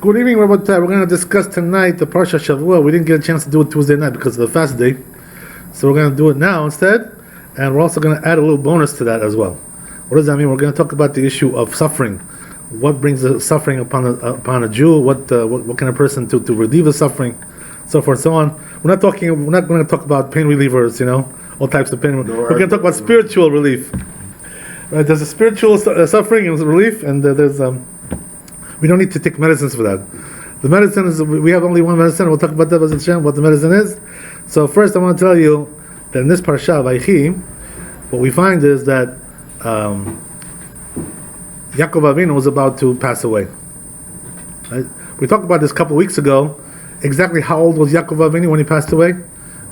Good evening, Rabbi. We're going to discuss tonight the Parashat Shavua. We didn't get a chance to do it Tuesday night because of the fast day, so we're going to do it now instead. And we're also going to add a little bonus to that as well. What does that mean? We're going to talk about the issue of suffering. What brings the suffering upon a Jew? What kind of person to relieve the suffering, so forth and so on. We're not going to talk about pain relievers. All types of pain. We're going to talk about spiritual relief. Right? There's a spiritual suffering and relief, and there's we don't need to take medicines for that. The medicine is, we have only one medicine. We'll talk about that what the medicine is. So first, I want to tell you that in this Parashat Vai'Echi, what we find is that Yaakov Avinu was about to pass away. Right? We talked about this a couple of weeks ago. Exactly how old was Yaakov Avinu when he passed away?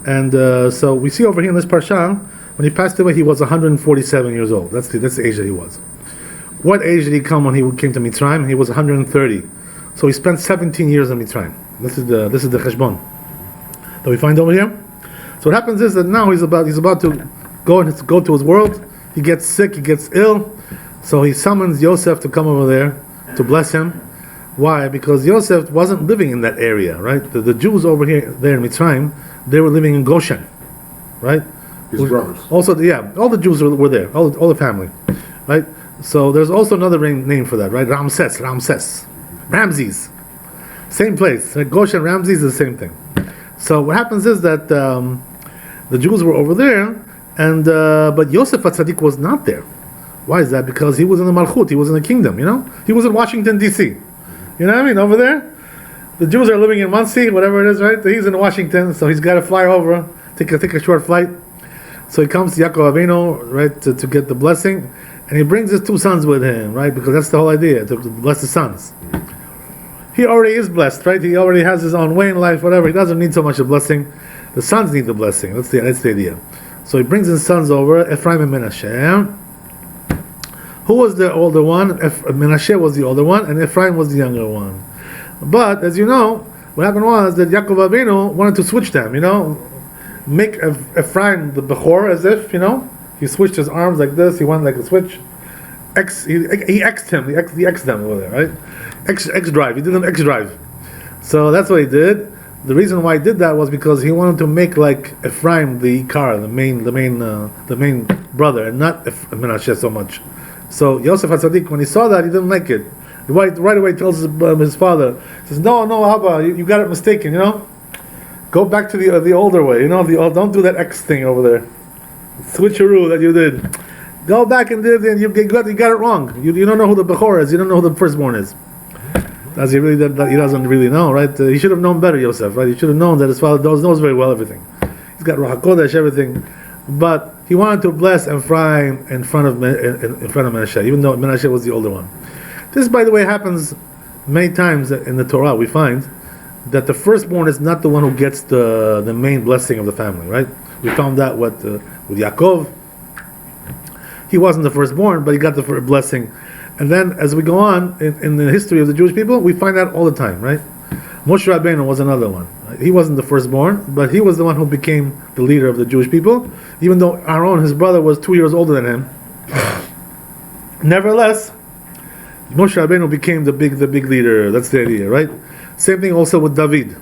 And so we see over here in this Parashat, when he passed away, he was 147 years old. That's the age that he was. What age did he come when he came to Mitzrayim? He was 130. So he spent 17 years in Mitzrayim. This is the cheshbon that we find over here. So what happens is that now he's about to go to his world. He gets sick. He gets ill. So he summons Yosef to come over there to bless him. Why? Because Yosef wasn't living in that area, right? The Jews over here, there in Mitzrayim, they were living in Goshen, right? His brothers. Also, all the Jews were there, all the family, right? So there's also another name for that, right? Ramses, Ramses, same place. Right? Goshen, Ramses is the same thing. So what happens is that the Jews were over there, and but Yosef HaTzadik was not there. Why is that? Because he was in the Malchut, he was in the kingdom. He was in Washington D.C. You know what I mean? Over there, the Jews are living in Muncie, whatever it is, right? He's in Washington, so he's got to fly over, take a short flight. So he comes to Yaakov Avinu, right, to get the blessing. And he brings his two sons with him, right? Because that's the whole idea, to bless the sons. He already is blessed, right? He already has his own way in life, whatever. He doesn't need so much a blessing. The sons need the blessing. That's the idea. So he brings his sons over, Ephraim and Menashe. Who was the older one? Menashe was the older one, and Ephraim was the younger one. But, as you know, what happened was that Yaakov Avinu wanted to switch them, make Ephraim the Bechor, as if, he switched his arms like this. He went like a switch. He X'd him. He X'd them over there, right? X drive. He did them X drive. So that's what he did. The reason why he did that was because he wanted to make like Ephraim the Ikar, the main brother, and not Menashe so much. So Yosef HaTzadik, when he saw that, he didn't like it. Right away, he tells his father, he says, "No, Abba, you got it mistaken. Go back to the older way. Don't do that X thing over there. Switcheroo that you did. Go back and did, and you got it wrong. You don't know who the Bechor is. You don't know who the firstborn is. As he doesn't really know, right? He should have known better, Yosef, right? He should have known that his father knows very well everything. He's got Ruach HaKodesh, everything, but he wanted to bless Ephraim in front of Menashe, even though Menashe was the older one. This, by the way, happens many times in the Torah. We find that the firstborn is not the one who gets the main blessing of the family, right? We found that with Yaakov. He wasn't the firstborn, but he got the blessing. And then, as we go on in the history of the Jewish people, we find that all the time, right? Moshe Rabbeinu was another one. He wasn't the firstborn, but he was the one who became the leader of the Jewish people, even though Aaron, his brother, was 2 years older than him. Nevertheless, Moshe Rabbeinu became the big leader. That's the idea, right? Same thing also with David.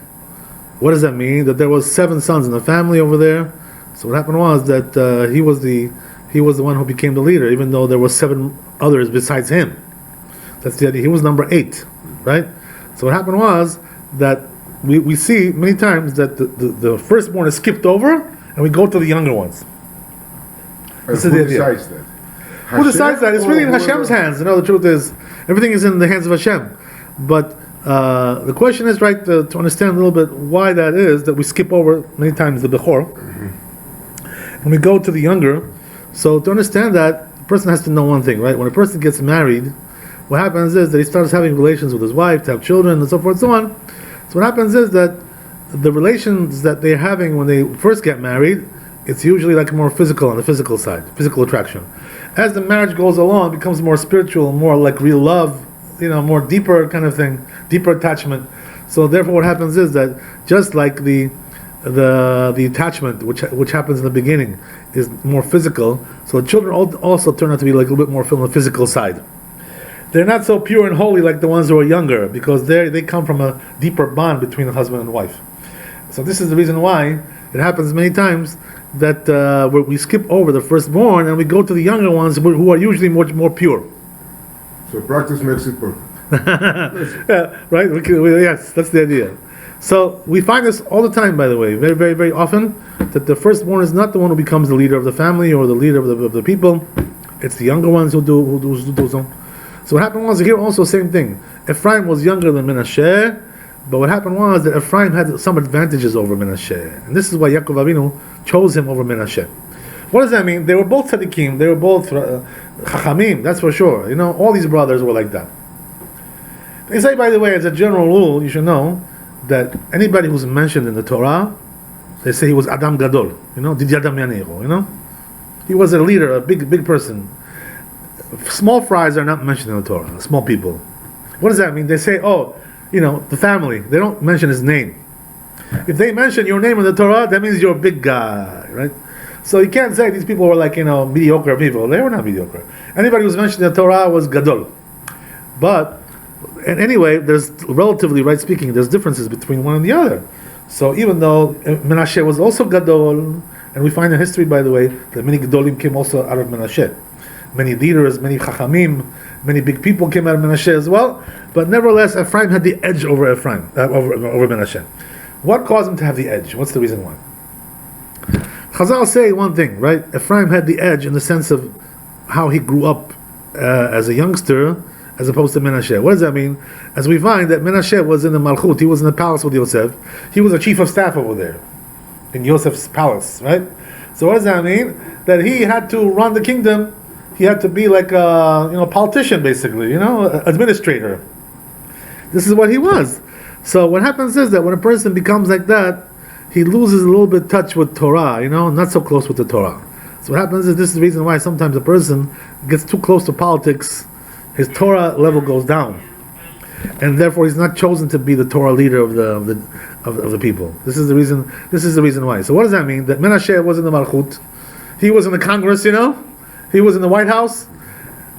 What does that mean? That there was 7 sons in the family over there. So what happened was that he was the one who became the leader, even though there were 7 others besides him. That's the idea. He was number 8, right? So what happened was that we see many times that the firstborn is skipped over, and we go to the younger ones. This is the idea. Decides that? Who decides that? It's really in Hashem's hands. The truth is, everything is in the hands of Hashem. But the question is, right, to understand a little bit why that is, that we skip over many times the Bechor, and we go to the younger. So to understand that, a person has to know one thing, right? When a person gets married, what happens is that he starts having relations with his wife, to have children, and so forth and so on. So what happens is that the relations that they're having when they first get married, it's usually like more physical, on the physical side, physical attraction. As the marriage goes along, it becomes more spiritual, more like real love, more deeper kind of thing, deeper attachment. So therefore what happens is that just like the attachment which happens in the beginning is more physical, so the children also turn out to be like a little bit more from the physical side. they're not so pure and holy like the ones who are younger, because they come from a deeper bond between the husband and wife. So this is the reason why it happens many times that we skip over the firstborn and we go to the younger ones who are usually much more pure. So practice makes it perfect. Yeah, right? Yes, that's the idea. So we find this all the time, by the way, very, very, very often, that the firstborn is not the one who becomes the leader of the family or the leader of the people. It's the younger ones who do so. So what happened was here also same thing. Ephraim was younger than Menashe, but what happened was that Ephraim had some advantages over Menashe, and this is why Yaakov Avinu chose him over Menashe. What does that mean? They were both tzaddikim, they were both chachamim, that's for sure. You know, all these brothers were like that. They say, by the way, as a general rule, you should know that anybody who's mentioned in the Torah, they say he was Adam Gadol, you know, Did Adam Yaneiro, you know? He was a leader, a big person. Small fries are not mentioned in the Torah, small people. What does that mean? They say, oh, you know, the family. They don't mention his name. If they mention your name in the Torah, that means you're a big guy, right? So you can't say these people were like, you know, mediocre people. They were not mediocre. Anybody who's mentioned in the Torah was Gadol. But, and anyway, there's relatively, right speaking, there's differences between one and the other. So even though Menashe was also Gadol, and we find in history, by the way, that many Gadolim came also out of Menashe. Many leaders, many Chachamim, many big people came out of Menashe as well. But nevertheless, Ephraim had the edge over over Menashe. What caused him to have the edge? What's the reason why? Chazal say one thing, right? Ephraim had the edge in the sense of how he grew up as a youngster, as opposed to Menashe. What does that mean? As we find that Menashe was in the Malchut, he was in the palace with Yosef. He was a chief of staff over there, in Yosef's palace, right? So what does that mean? That he had to run the kingdom. He had to be like a politician, basically, administrator. This is what he was. So what happens is that when a person becomes like that, he loses a little bit touch with Torah, not so close with the Torah. So what happens is, this is the reason why sometimes a person gets too close to politics, his Torah level goes down, and therefore he's not chosen to be the Torah leader of the people. This is the reason. This is the reason why. So what does that mean? That Menashe was in the Malchut, he was in the Congress, he was in the White House,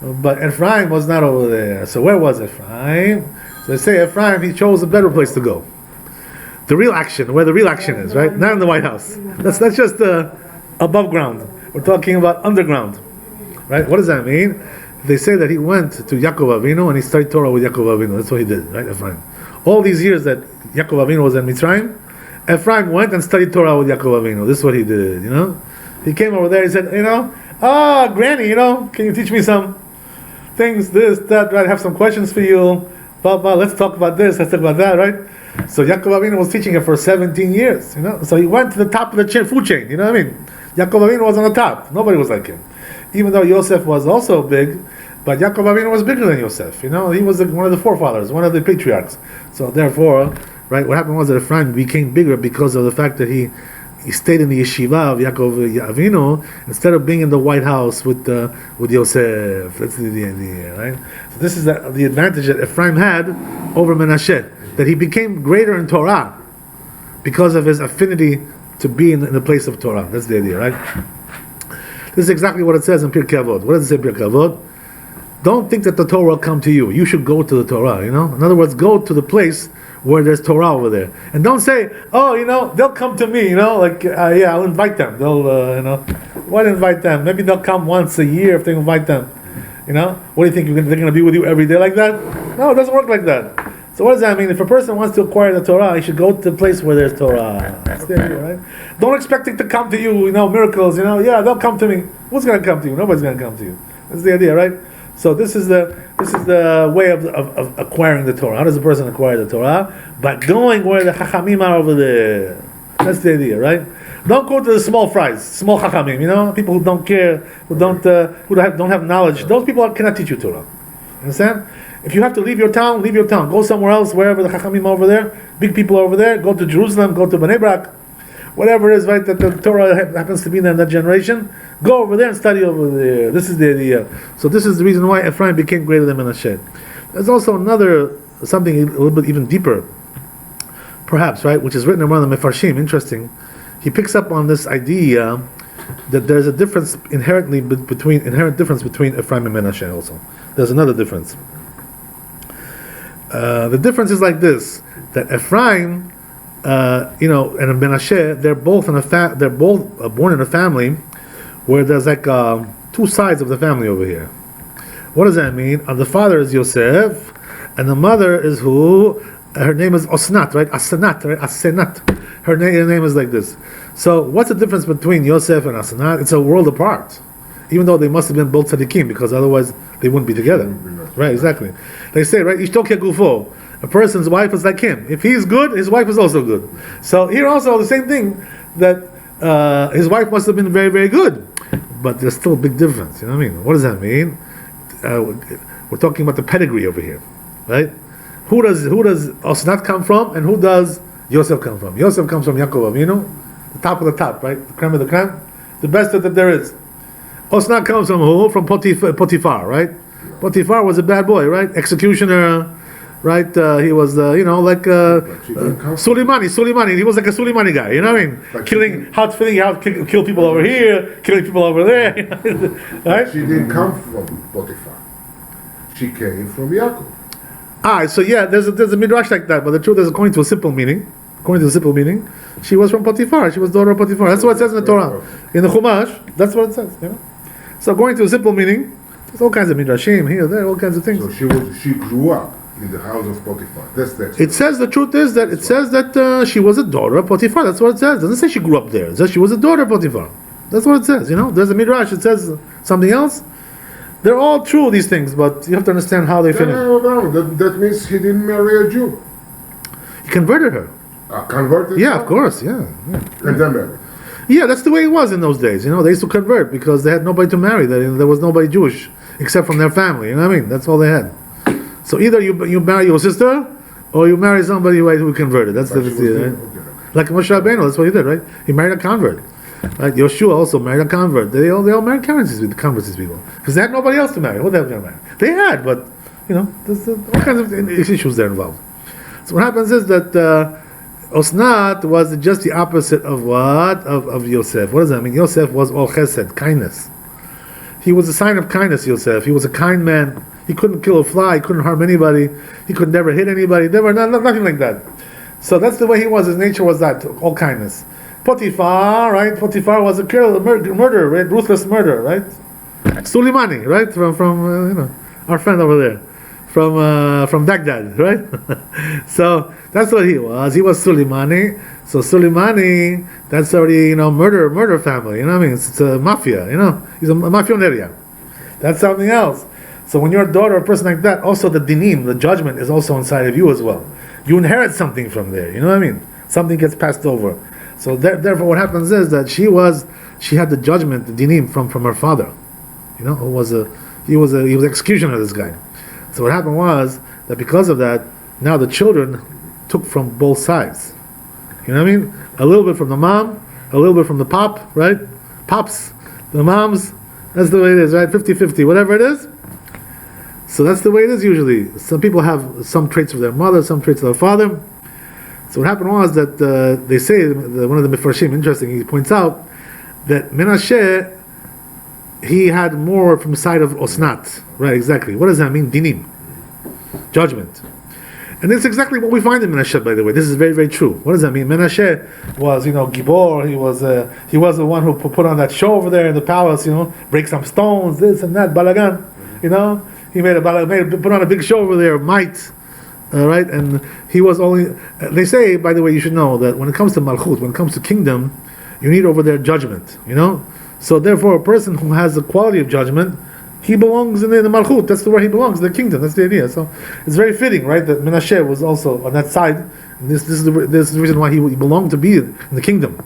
but Ephraim was not over there. So where was Ephraim? So they say Ephraim, he chose a better place to go. The real action, where the real action is, right? Not in the White House. That's just above ground. We're talking about underground, right? What does that mean? They say that he went to Yaakov Avinu and he studied Torah with Yaakov Avinu. That's what he did, right, Ephraim? All these years that Yaakov Avinu was in Mitzrayim, Ephraim went and studied Torah with Yaakov Avinu. This is what he did, He came over there, he said, Granny, can you teach me some things, this, that, right? I have some questions for you. Blah, blah, let's talk about this, let's talk about that, right? So Yaakov Avinu was teaching him for 17 years, So he went to the top of the food chain, you know what I mean? Yaakov Avinu was on the top. Nobody was like him. Even though Yosef was also big, but Yaakov Avinu was bigger than Yosef, He was one of the forefathers, one of the patriarchs. So therefore, right, what happened was that Ephraim became bigger because of the fact that he stayed in the yeshiva of Yaakov Avinu instead of being in the White House with Yosef. That's the idea, right? So this is the advantage that Ephraim had over Menashe, that he became greater in Torah because of his affinity to be in the place of Torah. That's the idea, right? This is exactly what it says in Pirkei Avot. What does it say in Pirkei Avot? Don't think that the Torah will come to you. You should go to the Torah, In other words, go to the place where there's Torah over there. And don't say, they'll come to me, I'll invite them. They'll, why invite them? Maybe they'll come once a year if they invite them. What do you think, they're going to be with you every day like that? No, it doesn't work like that. So what does that mean? If a person wants to acquire the Torah, he should go to the place where there's Torah. That's the idea, right? Don't expect it to come to you, miracles, yeah, they'll come to me. Who's going to come to you? Nobody's going to come to you. That's the idea, right? So this is the way of acquiring the Torah. How does a person acquire the Torah? By going where the Chachamim are over there. That's the idea, right? Don't go to the small fries, small Chachamim. People who don't care, who don't have knowledge. Those people cannot teach you Torah. Understand? If you have to leave your town, leave your town. Go somewhere else, wherever the Chachamim are over there, big people are over there. Go to Jerusalem, go to Bnei Brak, whatever it is, right, that the Torah happens to be in that generation. Go over there and study over there. This is the idea. So this is the reason why Ephraim became greater than Menashe. There's also something a little bit even deeper, perhaps, right, which is written in one of the Mefarshim. Interesting. He picks up on this idea that there's a difference inherent difference between Ephraim and Menashe also. There's another difference. The difference is like this: that Ephraim, and Menashe, they're both born in a family where there's like two sides of the family over here. What does that mean? The father is Yosef, and the mother is who? Her name is Osnat, right? Asenat, right? Asenat. Her name is like this. So, what's the difference between Yosef and Asenat? It's a world apart. Even though they must have been both tzaddikim, because otherwise they wouldn't be together. Right, exactly. They say, right, Ishtok Gufo. A person's wife is like him. If he's good, his wife is also good. So here also the same thing, that his wife must have been very, very good. But there's still a big difference. You know what I mean? What does that mean? We're talking about the pedigree over here, right? Who does Osnat come from, and who does Yosef come from? Yosef comes from Yaakov Avinu, the top of the top, right? The creme of the creme, the best that there is. Osnat comes from who? From Potiphar, right? Potiphar was a bad boy, right? Executioner, right? He was, like Suleimani. He was like a Suleimani guy, you know what I mean? Kill people over here, killing people over there, right? She didn't come from Potiphar. She came from Yaakov. So yeah, there's a midrash like that, but the truth is, according to a simple meaning, she was from Potiphar. She was daughter of Potiphar. That's what it says in the Torah, in the Chumash. That's what it says. You know. So according to a simple meaning, there's all kinds of midrashim here, there, all kinds of things. So she grew up in the house of Potiphar. That's it says the truth is that it says that she was a daughter of Potiphar. That's what it says. It doesn't say she grew up there. It says she was a daughter of Potiphar. That's what it says. You know, there's a midrash. It says something else. They're all true, these things, but you have to understand how they fit in. No. That means he didn't marry a Jew. He converted her. Converted? Yeah, of course, yeah. And then married. Yeah, that's the way it was in those days. You know, they used to convert because they had nobody to marry. There was nobody Jewish except from their family. You know what I mean? That's all they had. So either you marry your sister, or you marry somebody who converted. That's the right? Okay. Like Moshe Rabbeinu, that's what he did, right? He married a convert. Right? Yoshua also married a convert. They all married converts, these people, because they had nobody else to marry. Who the hell did they marry? They had, but there's all kinds of issues there involved. So what happens is that Osnat was just the opposite of what? Of Yosef. What does that mean? Yosef was all chesed, kindness. He was a sign of kindness, Yosef. He was a kind man. He couldn't kill a fly. He couldn't harm anybody. He could never hit anybody. Never, nothing like that. So that's the way he was. His nature was that, all kindness. Potiphar, right? Potiphar was a murderer, right? Ruthless murder, right? Suleimani, right? From our friend over there, from Baghdad, right? So that's what he was. He was Suleimani. So Suleimani, that's already murder family. You know what I mean? It's a mafia. He's a mafioneria. That's something else. So when you're a daughter of a person like that, also the dinim, the judgment, is also inside of you as well. You inherit something from there. You know what I mean? Something gets passed over. So therefore, what happens is that she had the judgment, the dinim, from her father. He was executioner, this guy. So what happened was that because of that, now the children took from both sides. You know what I mean? A little bit from the mom, a little bit from the pop, right? Pops, the moms. That's the way it is, right? 50-50, whatever it is. So that's the way it is usually. Some people have some traits of their mother, some traits of their father. So what happened was that they say, one of the Mefarshim, interesting, he points out that Menashe, he had more from the side of Osnat. Right, exactly. What does that mean? Dinim. Judgment. And this is exactly what we find in Menashe, by the way. This is very, very true. What does that mean? Menashe was, Gibor. He was the one who put on that show over there in the palace. Break some stones, this and that, balagan. He put on a big show over there, might. Right, and he was only. They say, by the way, you should know that when it comes to malchut, when it comes to kingdom, you need over there judgment. So therefore, a person who has the quality of judgment, he belongs in the malchut. That's where he belongs, the kingdom. That's the idea. So it's very fitting, right, that Menashe was also on that side. And this is the reason why he belonged to be in the kingdom.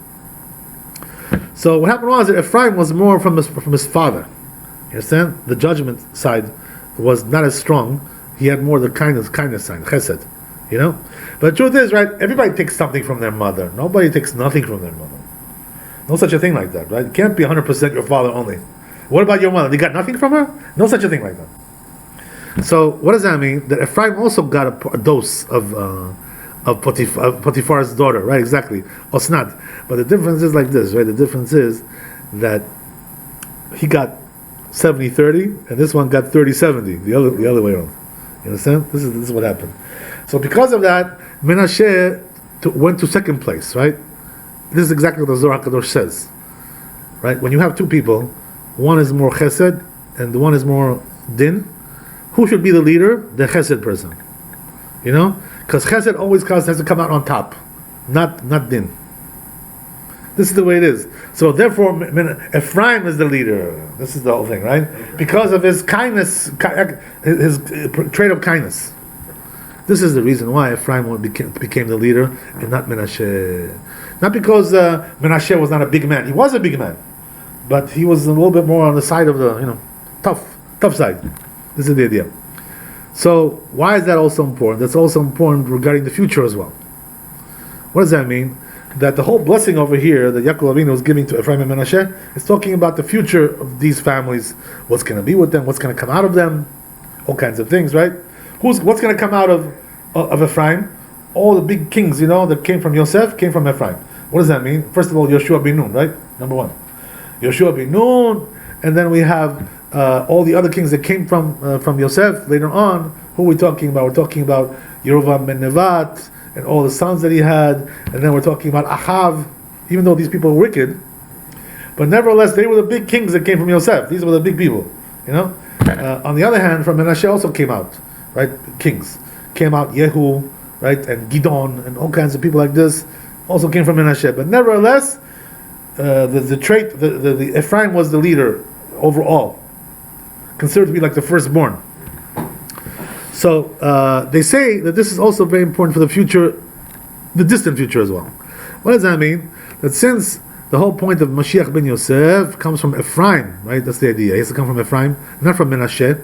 So what happened was that Ephraim was more from his father. You understand? The judgment side was not as strong. He had more the kindness side, chesed, But the truth is, right, everybody takes something from their mother. Nobody takes nothing from their mother. No such a thing like that, right? It can't be 100% your father only. What about your mother? You got nothing from her? No such a thing like that. So what does that mean? That Ephraim also got a dose of Potiphar's daughter, right? Exactly. Osnat. But the difference is like this, right? The difference is that he got 70-30, and this one got 30-70, the other way around. You understand? This is what happened. So because of that, Menashe went to second place, right? This is exactly what the Zohar HaKadosh says, right? When you have two people, one is more chesed and the one is more din, who should be the leader? The chesed person. You know? Because chesed always has to come out on top, not din. This is the way it is. So therefore, Ephraim is the leader. This is the whole thing, right? Because of his kindness, his trait of kindness. This is the reason why Ephraim became the leader and not Menashe. Not because Menashe was not a big man. He was a big man, but he was a little bit more on the side of the tough side. This is the idea. So why is that also important? That's also important regarding the future as well. What does that mean? That the whole blessing over here that Yaakov Avinu was giving to Ephraim and Menashe is talking about the future of these families, what's going to be with them, what's going to come out of them, all kinds of things, right? What's going to come out of Ephraim? All the big kings, that came from Yosef, came from Ephraim. What does that mean? First of all, Yoshua bin Nun, right? Number one. Yoshua bin Nun, and then we have all the other kings that came from Yosef later on. Who are we talking about? We're talking about Yerovam ben Nevat, and all the sons that he had, and then we're talking about Ahav, even though these people were wicked, but nevertheless they were the big kings that came from Yosef. These were the big people, On the other hand, from Menashe also came out, right? Kings came out, Yehu, right, and Gidon, and all kinds of people like this also came from Menashe. But nevertheless, the trait, the Ephraim was the leader overall, considered to be like the firstborn. So they say that this is also very important for the future, the distant future as well. What does that mean? That since the whole point of Mashiach ben Yosef comes from Ephraim, right? That's the idea. He has to come from Ephraim, not from Menashe.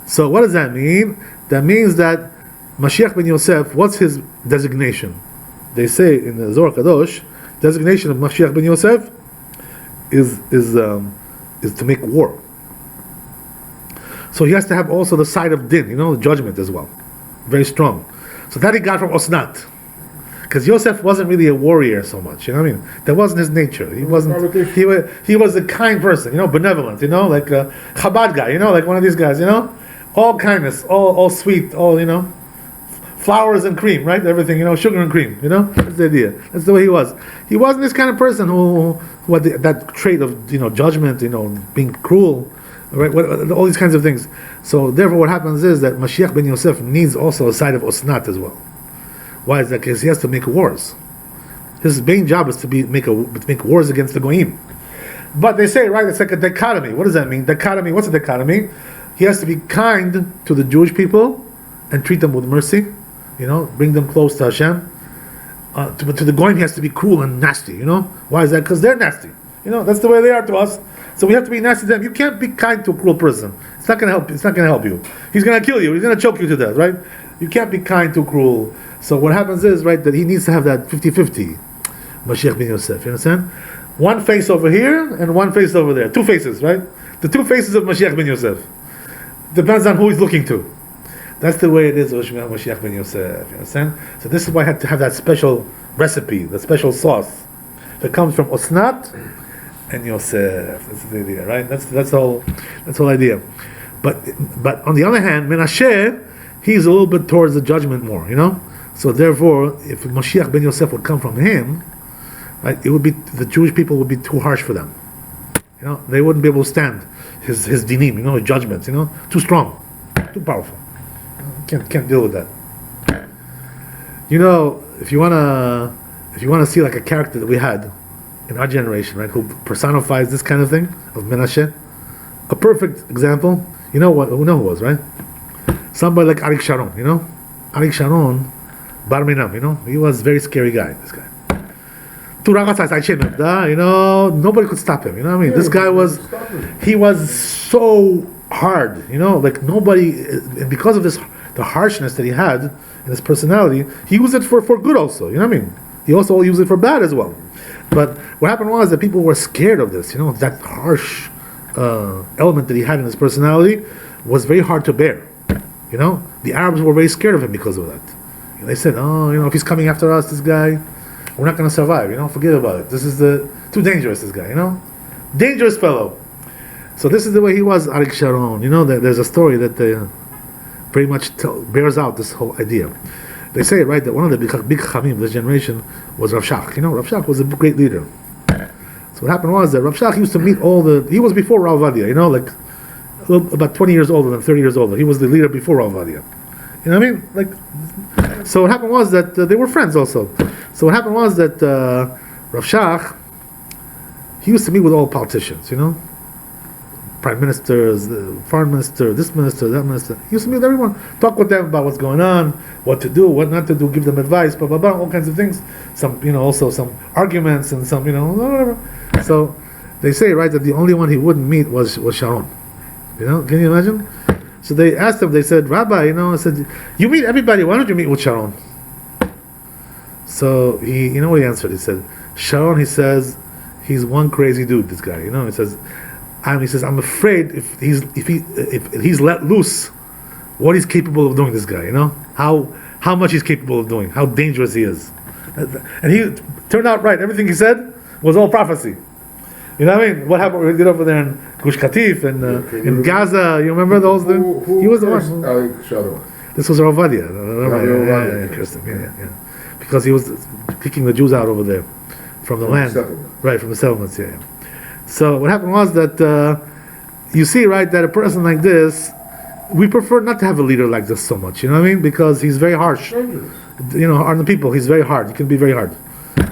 So what does that mean? That means that Mashiach ben Yosef, what's his designation? They say in the Zohar Kadosh, designation of Mashiach ben Yosef is to make war. So he has to have also the side of din, the judgment as well. Very strong. So that he got from Osnat. Because Yosef wasn't really a warrior so much, That wasn't his nature. He wasn't. He was a kind person, benevolent, like a Chabad guy, like one of these guys, all kindness, all sweet, all flowers and cream, right? Everything, sugar and cream, That's the idea. That's the way he was. He wasn't this kind of person who had that trait of judgment, being cruel. Right, all these kinds of things. So therefore, what happens is that Mashiach ben Yosef needs also a side of Osnat as well. Why is that? Because he has to make wars. His main job is to make wars against the Goyim. But they say, right, it's like a dichotomy. What does that mean? Dichotomy. What's a dichotomy? He has to be kind to the Jewish people and treat them with mercy. Bring them close to Hashem. But to the Goyim, he has to be cruel and nasty. Why is that? Because they're nasty. That's the way they are to us. So we have to be nasty to them. You can't be kind to a cruel person. It's not going to help. It's not going to help you. He's going to kill you. He's going to choke you to death, right? You can't be kind to cruel. So what happens is, right, that he needs to have that 50-50. Mashiach ben Yosef, you understand? One face over here and one face over there. Two faces, right? The two faces of Mashiach ben Yosef. Depends on who he's looking to. That's the way it is with Mashiach ben Yosef, you understand? So this is why I had to have that special recipe, the special sauce that comes from Osnat and Yosef. That's the idea, right? That's the whole idea. But on the other hand, Menashe, he's a little bit towards the judgment more, So therefore, if Mashiach ben Yosef would come from him, right, it would be, the Jewish people would be too harsh for them. They wouldn't be able to stand his dinim, his judgments, too strong, too powerful. Can't deal with that. If you wanna see like a character that we had in our generation, right, who personifies this kind of thing of Menashe, a perfect example. Who was, right? Somebody like Arik Sharon. Arik Sharon, Bar Minam. He was a very scary guy. This guy. Nobody could stop him. This guy was so hard. Like nobody, and because of the harshness that he had in his personality, he used it for good also. He also used it for bad as well. But what happened was that people were scared of this. That harsh element that he had in his personality was very hard to bear. The Arabs were very scared of him because of that. They said, if he's coming after us, this guy, we're not going to survive. Forget about it. This is too dangerous. This guy, dangerous fellow. So this is the way he was, Arik Sharon. There's a story that very much bears out this whole idea. They say, right, that one of the big Chachamim of this generation was Rav Shach. Rav Shach was a great leader. So what happened was that Rav Shach used to meet he was before Rav Vadia, like about 20 years older than 30 years older. He was the leader before Rav Vadia. You know what I mean? So what happened was that they were friends also. So what happened was that Rav Shach, he used to meet with all politicians, prime ministers, the foreign minister, this minister, that minister. He used to meet with everyone, talk with them about what's going on, what to do, what not to do, give them advice, blah blah blah, all kinds of things. Some, also some arguments and some, whatever. So they say, right, that the only one he wouldn't meet was Sharon. Can you imagine? So they asked him. They said, Rabbi, I said, you meet everybody. Why don't you meet with Sharon? So he, what he answered? He said, Sharon. He says, he's one crazy dude. This guy, He says, I'm afraid if he's let loose, what he's capable of doing. This guy, how much he's capable of doing, how dangerous he is. And he turned out right. Everything he said was all prophecy. You know what I mean? What happened? We did over there in Gush Katif and in Gaza. You remember those? He was the one. This was Rav Vadia. Yeah. Because he was kicking the Jews out over there from the land, right? From the settlements. Yeah. So what happened was that you see, right, that a person like this, we prefer not to have a leader like this so much. You know what I mean? Because he's very harsh. On the people, he's very hard. He can be very hard.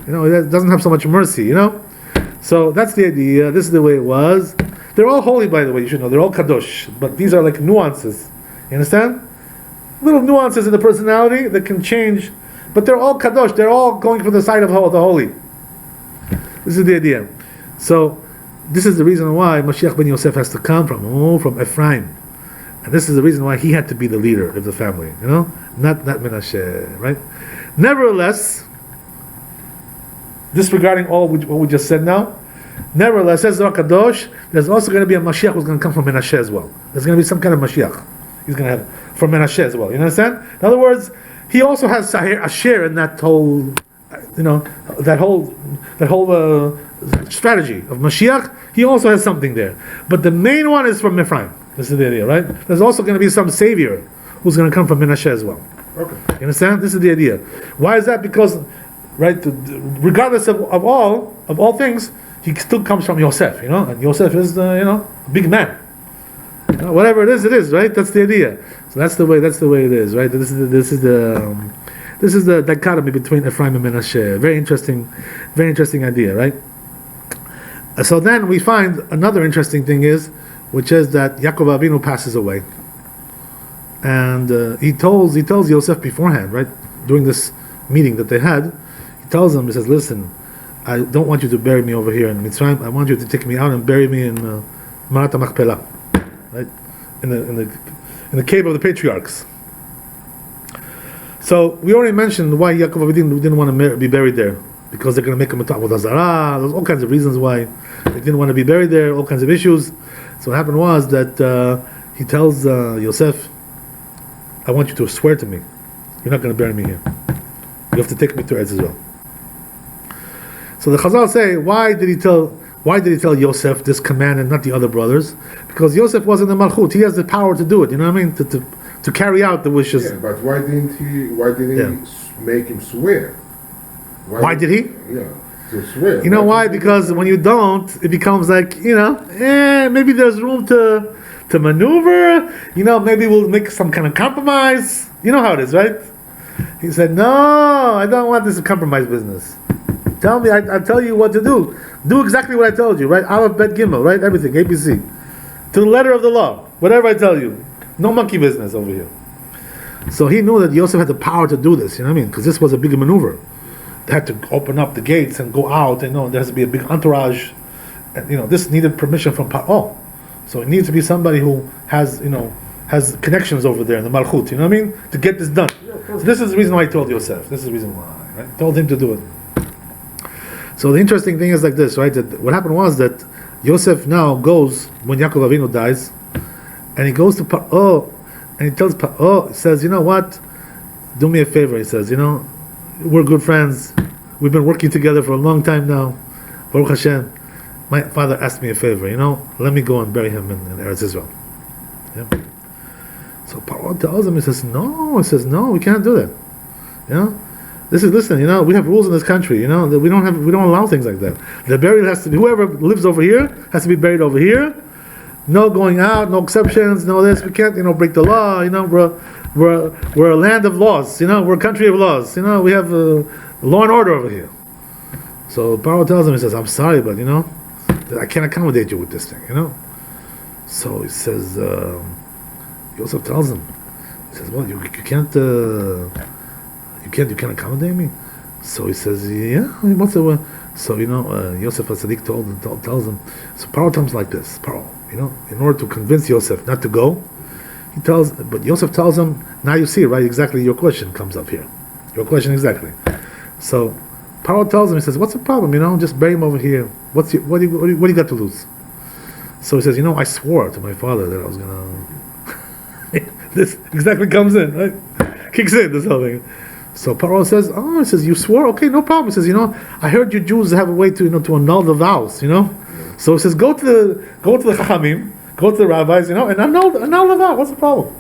He doesn't have so much mercy. So that's the idea. This is the way it was. They're all holy, by the way. You should know they're all kadosh, but these are like nuances. You understand? Little nuances in the personality that can change, but they're all kadosh. They're all going for the side of the holy. This is the idea. So this is the reason why Mashiach ben Yosef has to come from Ephraim, and this is the reason why he had to be the leader of the family. Not Menashe, right? Nevertheless, disregarding all what we just said now, nevertheless, says the Kadosh, there's also going to be a Mashiach who's going to come from Menashe as well. There's going to be some kind of Mashiach. He's going to have from Menashe as well. You understand? In other words, he also has a share in that whole, that whole strategy of Mashiach. He also has something there. But the main one is from Ephraim. This is the idea, right? There's also going to be some savior who's going to come from Menashe as well. Okay. You understand? This is the idea. Why is that? Because, right, regardless of all things, he still comes from Yosef, and Yosef is a big man. Whatever it is, right? That's the idea. So that's the way it is, right? This is the dichotomy between Ephraim and Menashe. Very interesting idea, right? So then we find another interesting thing which is that Yaakov Avinu passes away, and he tells Yosef beforehand, right, during this meeting that they had, he tells him, he says, listen, I don't want you to bury me over here in Mitzrayim. I want you to take me out and bury me in Marat HaMachpelah, right, in the cave of the patriarchs. So we already mentioned why Yaakov Avinu didn't want to be buried there, because they're going to make him a Avodah Zarah. There's all kinds of reasons why they didn't want to be buried there. All kinds of issues. So what happened was that he tells Yosef, I want you to swear to me, you're not going to bury me here. You have to take me to Eretz Israel. So the Chazal say, why did he tell Yosef this command and not the other brothers? Because Yosef wasn't the Malchut. He has the power to do it. You know what I mean? To carry out the wishes. Yeah, but why didn't he make him swear? Why did he? Yeah, to swear. You know why? Because when you don't, it becomes like, maybe there's room to maneuver. Maybe we'll make some kind of compromise. You know how it is, right? He said, no, I don't want this compromise business. Tell me, I tell you what to do. Do exactly what I told you, right? Aleph, Bet, Gimel, right? Everything, ABC. To the letter of the law. Whatever I tell you. No monkey business over here. So he knew that Yosef had the power to do this, you know what I mean? Because this was a big maneuver. They had to open up the gates and go out, and there has to be a big entourage. And, this needed permission from Paro. So it needs to be somebody who has connections over there in the Malchut, you know what I mean? To get this done. So this is the reason why I told Yosef. This is the reason why, right? I told him to do it. So the interesting thing is like this, right? That what happened was that Yosef now goes, when Yaakov Avinu dies, and he goes to Paro, and he tells Paro, he says, you know what? Do me a favor, he says, we're good friends. We've been working together for a long time now. Baruch Hashem. My father asked me a favor, let me go and bury him in Eretz Israel. Yeah. So Paro tells him, he says, no, we can't do that. You know, listen, you know, we have rules in this country, you know, that we don't allow things like that. The burial has to be, whoever lives over here has to be buried over here. No going out, no exceptions, no this. We can't, you know, break the law. You know, we're a land of laws. You know, we're a country of laws. You know, we have law and order over here. So Paro tells him, he says, I'm sorry, but you know, I can't accommodate you with this thing. You know. So he says, Yosef tells him, he says, well, you can't accommodate me. So he says, yeah, what's it? So you know, Yosef HaTzadik tells him. So Paro tells him like this, Paro. You know, in order to convince Yosef not to go, but Yosef tells him, now you see, right, exactly your question comes up here. Your question exactly. So Paro tells him, he says, what's the problem, you know, just bury him over here. What do you got to lose? So he says, you know, I swore to my father that I was going to... This exactly comes in, right? Kicks in, this whole thing. So Paro says, he says, you swore? Okay, no problem. He says, you know, I heard you Jews have a way to, you know, to annul the vows, you know? So he says, go to the Chachamim, go to the rabbis, you know, and annul the vow. What's the problem?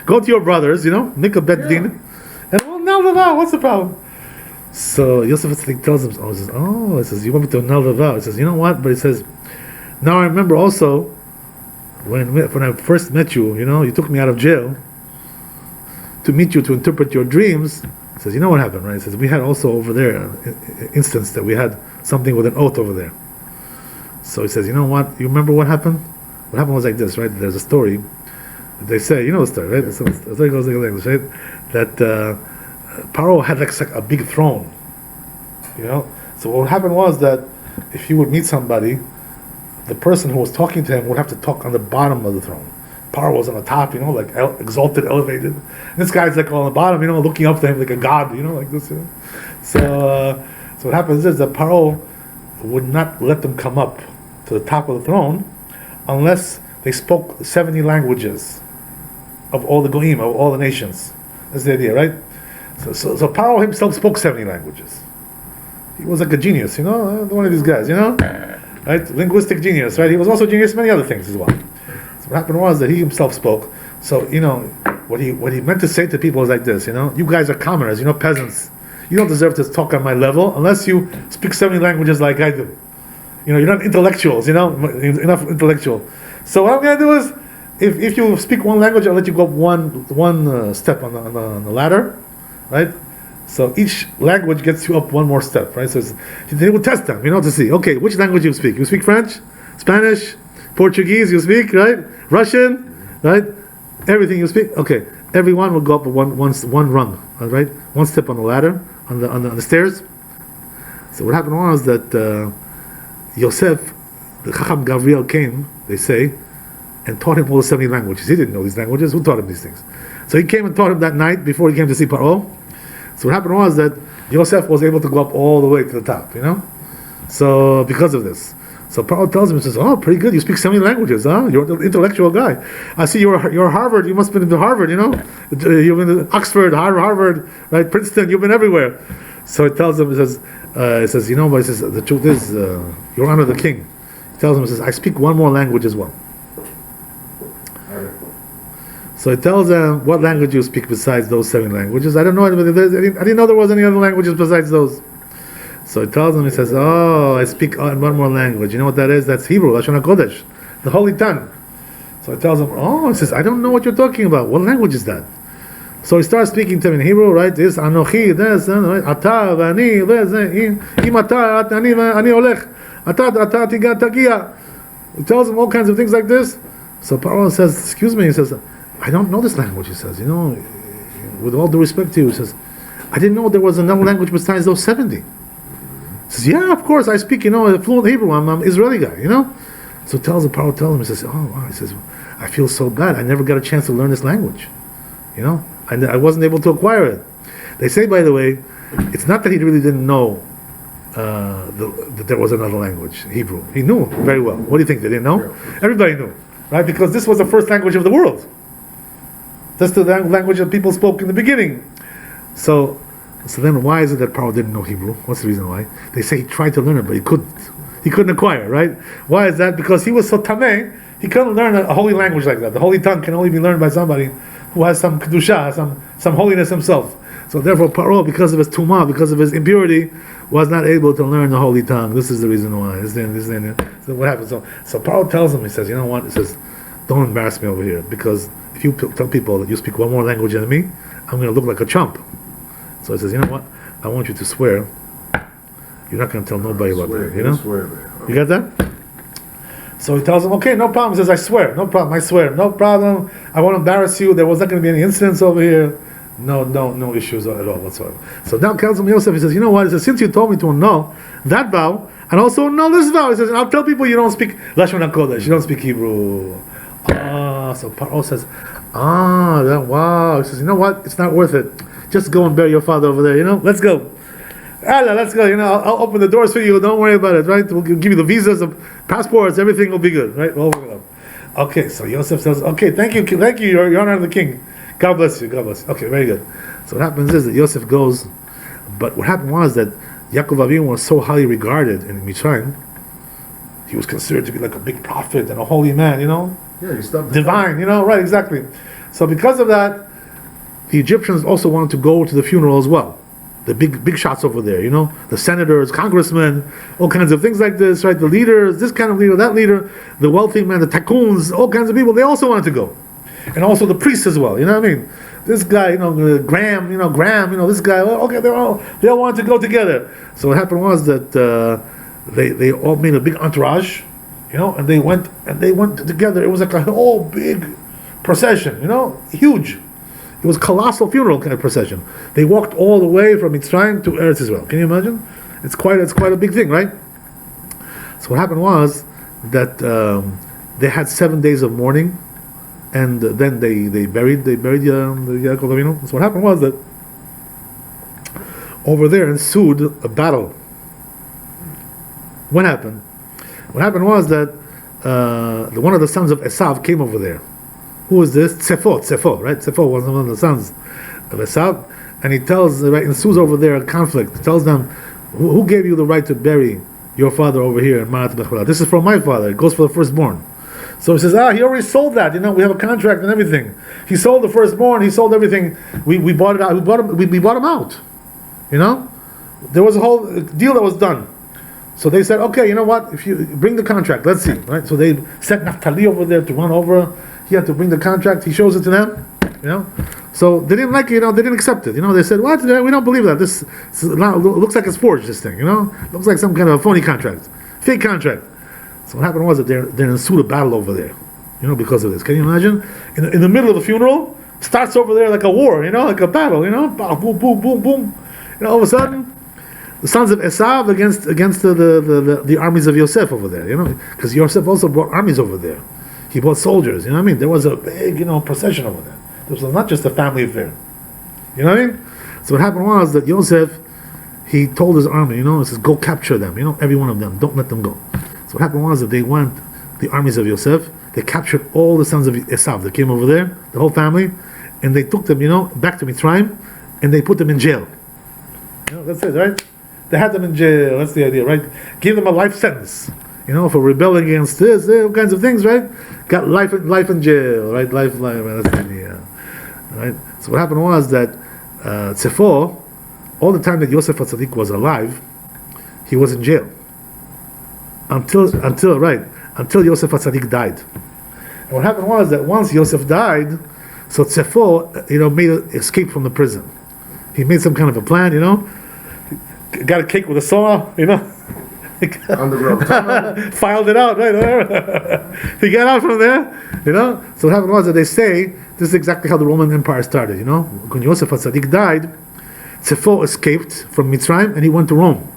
Go to your brothers, you know, make a bet din, and annul the vow. What's the problem? So Yosef HaTzadik tells him, he says, you want me to annul the vow? He says, you know what? But he says, now I remember also when I first met you, you know, you took me out of jail to meet you to interpret your dreams. He says, you know what happened, right? He says, we had also over there an instance that we had something with an oath over there. So he says, you know what? You remember what happened? What happened was like this, right? There's a story. They say, you know the story, right? The story goes like this, right? That Paro had like a big throne, you know? So what happened was that if he would meet somebody, the person who was talking to him would have to talk on the bottom of the throne. Paro was on the top, you know, like exalted, elevated. And this guy's like on the bottom, you know, looking up to him like a god, you know, like this, you know? So what happens is that Paro would not let them come up to the top of the throne unless they spoke 70 languages of all the goyim, of all the nations. That's the idea, right? So Paro himself spoke 70 languages. He was like a genius, you know, one of these guys, you know, right? Linguistic genius, right? He was also a genius in many other things as well. So what happened was that he himself spoke. So you know what he meant to say to people is like this, you know, you guys are commoners, you know, peasants. You don't deserve to talk on my level unless you speak 70 languages like I do. You know, you're not intellectuals, you know, enough intellectual. So what I'm going to do is, if you speak one language, I'll let you go up one step on the ladder, right? So each language gets you up one more step, right? So they will test them, you know, to see, okay, which language you speak? You speak French, Spanish, Portuguese, you speak, right? Russian, right? Everything you speak, okay. Everyone will go up one rung, right? One step on the ladder, on the stairs. So what happened was that Yosef, the Chacham Gabriel came, they say, and taught him all the 70 languages. He didn't know these languages. Who taught him these things? So he came and taught him that night before he came to see Paro. So what happened was that Yosef was able to go up all the way to the top, you know? So because of this. So Paro tells him, he says, oh, pretty good, you speak 70 languages, huh? You're an intellectual guy. I see you're Harvard, you must have been to Harvard, you know? You've been to Oxford, Harvard, right? Princeton, you've been everywhere. So he tells him, he says, you know, but he says, the truth is, Your Honor the King. He tells him, he says, I speak one more language as well. So he tells them, what language you speak besides those 7 languages? I don't know, I didn't know there was any other languages besides those. So he tells them, he says, I speak one more language. You know what that is? That's Hebrew, Lashon HaKodesh, the Holy Tongue. So he tells him, he says, I don't know what you're talking about. What language is that? So he starts speaking to him in Hebrew, right? This, Anochi, this, Ata, Vani, Im Ata, Ani Olech, Ata, Tiga, Tagia. He tells him all kinds of things like this. So Paro says, excuse me, he says, I don't know this language, he says, you know, with all due respect to you, he says, I didn't know there was another language besides those 70. He says, yeah, of course, I speak, you know, fluent Hebrew, I'm an Israeli guy, you know? So Paro tells him, he says, he says, I feel so bad, I never got a chance to learn this language, you know? I wasn't able to acquire it. They say, by the way, it's not that he really didn't know that there was another language, Hebrew. He knew very well. What do you think, they didn't know? Everybody knew, right? Because this was the first language of the world. That's the language that people spoke in the beginning. So then why is it that Paro didn't know Hebrew? What's the reason why? They say he tried to learn it, but he couldn't. He couldn't acquire, right? Why is that? Because he was so tameh, He couldn't learn a holy language like that. The holy tongue can only be learned by somebody who has some kedusha, some holiness himself. So therefore, Paro, because of his tumah, because of his impurity, was not able to learn the holy tongue. This is the reason why. So what happens? So Paro tells him, he says, you know what? He says, don't embarrass me over here, because if you tell people that you speak one more language than me, I'm going to look like a chump. So he says, you know what? I want you to swear. You're not going to tell nobody about that. You know? You got that? So he tells him, okay, no problem. He says, I swear, no problem. I swear, no problem. I won't embarrass you. There was not going to be any incidents over here. No issues at all whatsoever. So now tells him Yosef, he says, you know what? He says, since you told me to annul that vow and also annul this vow, he says, I'll tell people you don't speak Lashon HaKodesh, you don't speak Hebrew. So Paro says, wow. He says, you know what? It's not worth it. Just go and bury your father over there. You know, let's go. Allah, let's go. You know, I'll open the doors for you. Don't worry about it. Right? We'll give you the visas, the passports. Everything will be good. Right? Okay. So Yosef says, okay, thank you, Your Honor the King. God bless you. Okay, very good. So what happens is that Yosef goes, but what happened was that Yaakov Avinu was so highly regarded in Mitzrayim. He was considered to be like a big prophet and a holy man. You know, divine. You know, right? Exactly. So because of that, the Egyptians also wanted to go to the funeral as well. The big shots over there, you know, the senators, congressmen, all kinds of things like this, right? The leaders, this kind of leader, that leader, the wealthy man, the tycoons, all kinds of people, they also wanted to go. And also the priests as well, you know what I mean? This guy, Graham, this guy, okay, they all wanted to go together. So what happened was that they all made a big entourage, you know, and they went together. It was like a whole big procession, you know, huge. It was a colossal funeral kind of procession. They walked all the way from Mitzrayim to Eretz Israel. Can you imagine? It's quite a big thing, right? So what happened was that they had 7 days of mourning, and then they buried the Yaakov Avinu. So what happened was that over there ensued a battle. What happened? What happened was that one of the sons of Esav came over there. Who was this? Tzefo, right? Tzefo was one of the sons of Esav, and he tells, right, ensues over there a conflict. He tells them, who gave you the right to bury your father over here in Marat Bechorah? This is from my father. It goes for the firstborn. So he says, he already sold that. You know, we have a contract and everything. He sold the firstborn. He sold everything. We bought it out. We bought him out. You know, there was a whole deal that was done. So they said, okay, you know what? If you bring the contract, let's see, right? So they sent Naphtali over there to run over. He had to bring the contract. He shows it to them, you know. So they didn't like it, you know. They didn't accept it, you know. They said, "What? We don't believe that. This looks like it's forged. This thing, you know, looks like some kind of phony contract, fake contract." So what happened was that there ensued a battle over there, you know, because of this. Can you imagine? In the middle of the funeral, starts over there like a war, you know, like a battle, you know, boom, boom, boom, boom. You know, all of a sudden, the sons of Esav against the armies of Yosef over there, you know, because Yosef also brought armies over there. He brought soldiers, you know what I mean? There was a big, you know, procession over there. This was not just a family affair. You know what I mean? So what happened was that Yosef, he told his army, you know, he says, go capture them, you know, every one of them. Don't let them go. So what happened was that they went, the armies of Yosef, they captured all the sons of Esav that came over there, the whole family, and they took them, you know, back to Mitzrayim, and they put them in jail. You know, that's it, right? They had them in jail. That's the idea, right? Give them a life sentence. You know, for rebelling against this, all kinds of things, right? Got life in jail, right? Life, that's the idea, right? So what happened was that Tzefo, all the time that Yosef HaTzadik was alive, he was in jail. Until Yosef HaTzadik died. And what happened was that once Yosef died, so Tzefo, you know, made an escape from the prison. He made some kind of a plan, you know, got a cake with a saw, you know, Underground. filed it out, right? He got out from there, you know. So what happened was that they say this is exactly how the Roman Empire started, you know. When Yosef HaTzadik died, Tzefo escaped from Mitzrayim and he went to Rome.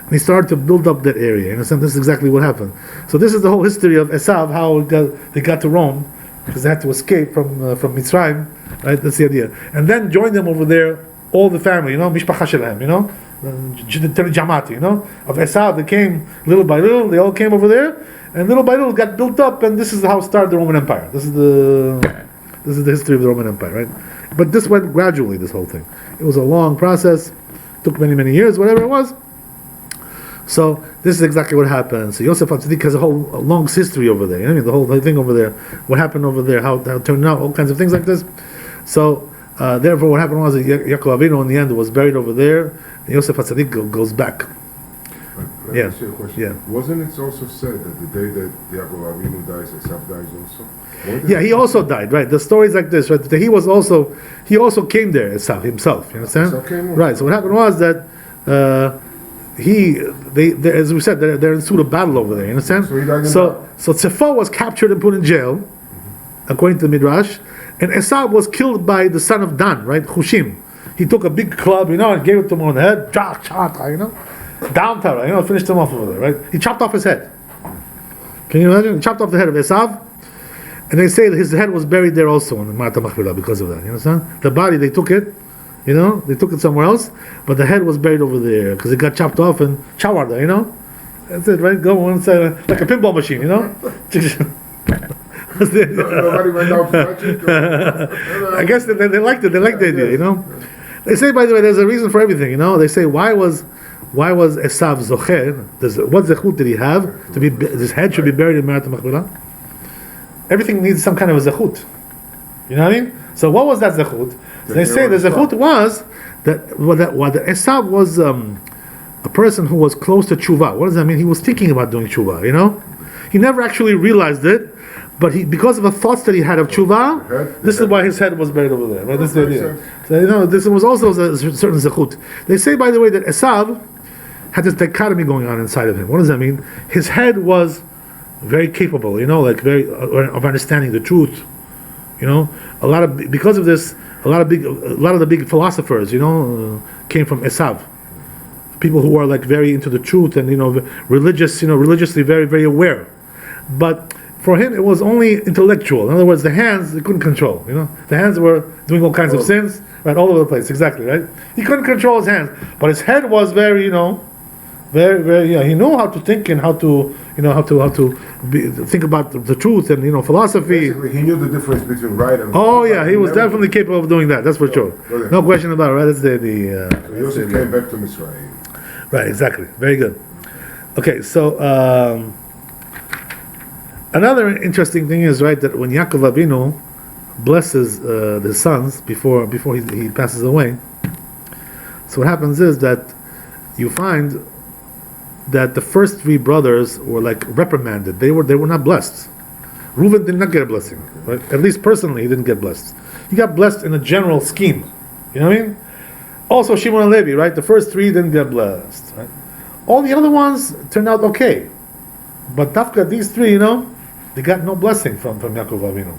And he started to build up that area. You understand? This is exactly what happened. So this is the whole history of Esav, how they got to Rome, because they had to escape from Mitzrayim, right? That's the idea. And then join them over there, all the family, you know, Mishpacha Shelem, you know, Jamati, you know, of Esav. They came little by little. They all came over there, and little by little got built up. And this is how started the Roman Empire. This is the history of the Roman Empire, right? But this went gradually. This whole thing. It was a long process. Took many years, whatever it was. So this is exactly what happened. So Yosef HaTzadik has a whole long history over there. You know what I mean? The whole thing over there. What happened over there? How it turned out? All kinds of things like this. So therefore, what happened was that Yaakov Avinu in the end was buried over there. And Yosef HaTzadik goes back. Let me ask you a question. Yeah. Wasn't it also said that the day that Yaakov Avinu dies, Esav dies also? Yeah, he also died, right? The story's like this, right? He also came there, Esav himself. You understand? Right. So what happened was that they, as we said, they're ensued a battle over there. You understand? So Tzefo was captured and put in jail, according to the Midrash, and Esav was killed by the son of Dan, right? Hushim. He took a big club, and gave it to him on the head, down Torah, finished him off over there, right? He chopped off his head. Can you imagine? He chopped off the head of Esav, and they say that his head was buried there also in the Ma'at HaMachpelah because of that. You understand? The body, they took it, they took it somewhere else, but the head was buried over there because it got chopped off and chawarda, That's it, right? Go on side, like a pinball machine, Nobody went out to touch it. I guess they liked it. They liked the idea, They say, by the way, there's a reason for everything, They say, why was Esav zocher? What zechut did he have to be? His head should be buried in Ma'at HaMachpelah. Everything needs some kind of a zechut. You know what I mean? So what was that zechut? They say the zechut was that Esav was a person who was close to tshuva. What does that mean? He was thinking about doing tshuva. He never actually realized it, but because of the thoughts that he had of tshuva, this is why his head was buried over there. Right? This is the idea. So, this was also a certain zechut. They say, by the way, that Esav had this dichotomy going on inside of him. What does that mean? His head was very capable, like very of understanding the truth. Because of this, a lot of the big philosophers, came from Esav. People who are like very into the truth and religiously very, very aware. But for him, it was only intellectual. In other words, the hands they couldn't control. The hands were doing all kinds of sins, right, all over the place. Exactly, right. He couldn't control his hands, but his head was very, very, very. He knew how to think and how to think about the truth and philosophy. Basically, he knew the difference between right and wrong. Oh yeah, he was definitely capable of doing that. That's for sure. No question about it. Right. That's so Yosef came back to Mitzrayim. Right. Exactly. Very good. Okay. So. Another interesting thing is, right, that when Yaakov Avinu blesses the sons before he passes away, so what happens is that you find that the first three brothers were like reprimanded. They were not blessed. Reuven did not get a blessing, right? At least personally, he didn't get blessed. He got blessed in a general scheme. You know what I mean? Also Shimon and Levi, right? The first three didn't get blessed, right? All the other ones turned out okay, but Dafka, these three, they got no blessing from Yaakov Avinu.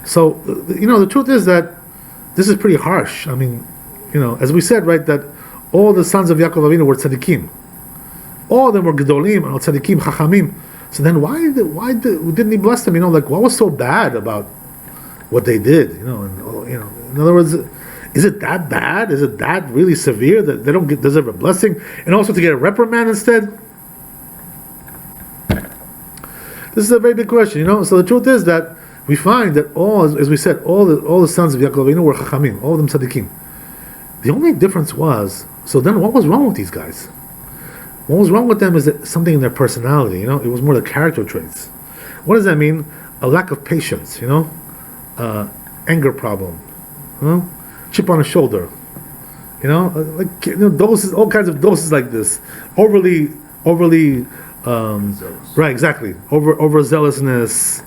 So, the truth is that this is pretty harsh. I mean, as we said, right, that all the sons of Yaakov Avinu were tzaddikim. All of them were gedolim, tzaddikim, chachamim. So then why didn't he bless them? What was so bad about what they did? In other words, is it that bad? Is it that really severe that they don't deserve a blessing? And also to get a reprimand instead? This is a very big question, So the truth is that we find that as we said, all the sons of Yaakov Avinu were chachamim, all of them tzaddikim. The only difference was, so then what was wrong with these guys? What was wrong with them is that something in their personality, it was more the character traits. What does that mean? A lack of patience, anger problem, chip on the shoulder, doses, all kinds of doses like this, overly. Right, exactly. Overzealousness,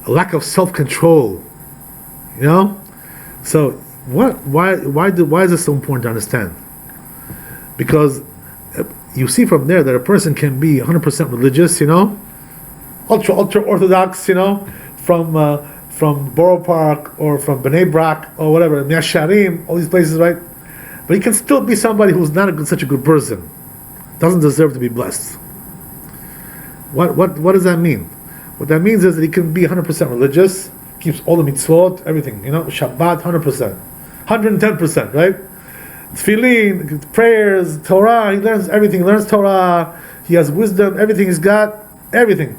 a lack of self-control. So why is this so important to understand? Because you see from there that a person can be 100% religious, ultra orthodox, from Borough Park or from Bnei Brak or whatever, Yasharim, all these places, right? But he can still be somebody who's not such a good person, doesn't deserve to be blessed. What does that mean? What that means is that he can be 100% religious, keeps all the mitzvot, everything, Shabbat 100%, 110%, right? Tefillin, prayers, Torah, he learns everything. He learns Torah, he has wisdom, everything he's got, everything.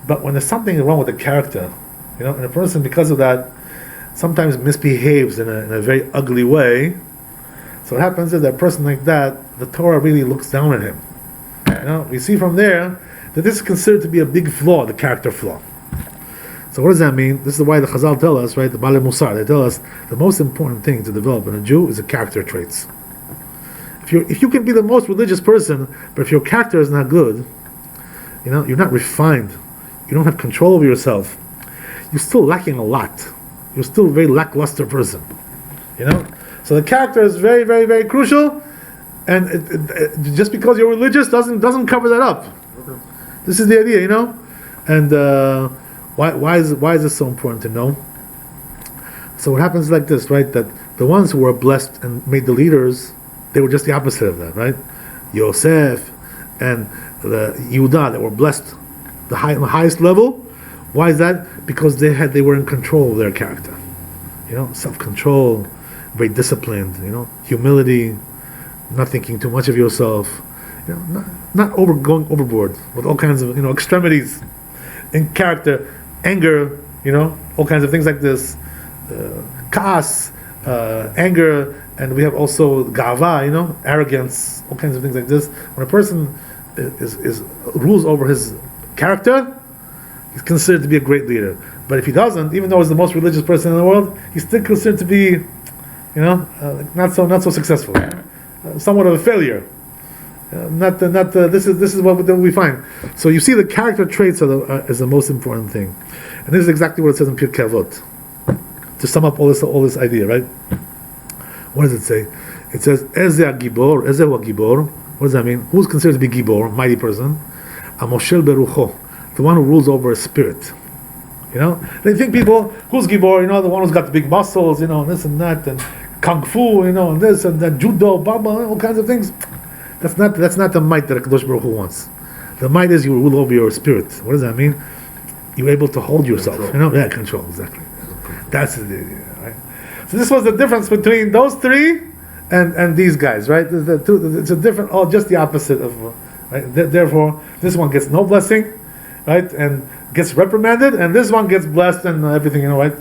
But when there's something wrong with the character, and a person because of that sometimes misbehaves in a very ugly way, so what happens is that a person like that the Torah really looks down at him. We see from there that this is considered to be a big flaw, the character flaw. So what does that mean? This is why the Chazal tell us, right? The Baalei Musar, they tell us the most important thing to develop in a Jew is the character traits. If you can be the most religious person, but if your character is not good, you're not refined, you don't have control over yourself, you're still lacking a lot. You're still a very lackluster person. So the character is very, very, very crucial, and just because you're religious doesn't cover that up. Okay. This is the idea, And why is this so important to know? So what happens like this, right? That the ones who were blessed and made the leaders, they were just the opposite of that, right? Yosef and the Yehuda that were blessed the highest level. Why is that? Because they were in control of their character. Self-control, very disciplined, humility, not thinking too much of yourself, not going overboard with all kinds of extremities in character, anger, all kinds of things like this, kaas, anger, and we have also gava, arrogance, all kinds of things like this. When a person is rules over his character, he's considered to be a great leader. But if he doesn't, even though he's the most religious person in the world, he's still considered to be, not so successful, somewhat of a failure. This is what we find. So you see, the character traits is the most important thing, and this is exactly what it says in Pirkei Avot. To sum up all this idea, right? What does it say? It says, "Ezeh Gibor, Ezehu Gibor." What does that mean? Who's considered to be Gibor, mighty person? Amoshel berucho, the one who rules over a spirit. They think people, who's Gibor? The one who's got the big muscles, this and that, and kung fu, and this and that, judo, baba, all kinds of things. That's not the might that Kadosh Baruch Hu wants. The might is you rule over your spirit. What does that mean? You're able to hold yourself. Control. Control, exactly. That's the idea, right? So this was the difference between those three and these guys, right? It's a different, just the opposite of, right? Therefore, this one gets no blessing, right? And gets reprimanded, and this one gets blessed and everything, right?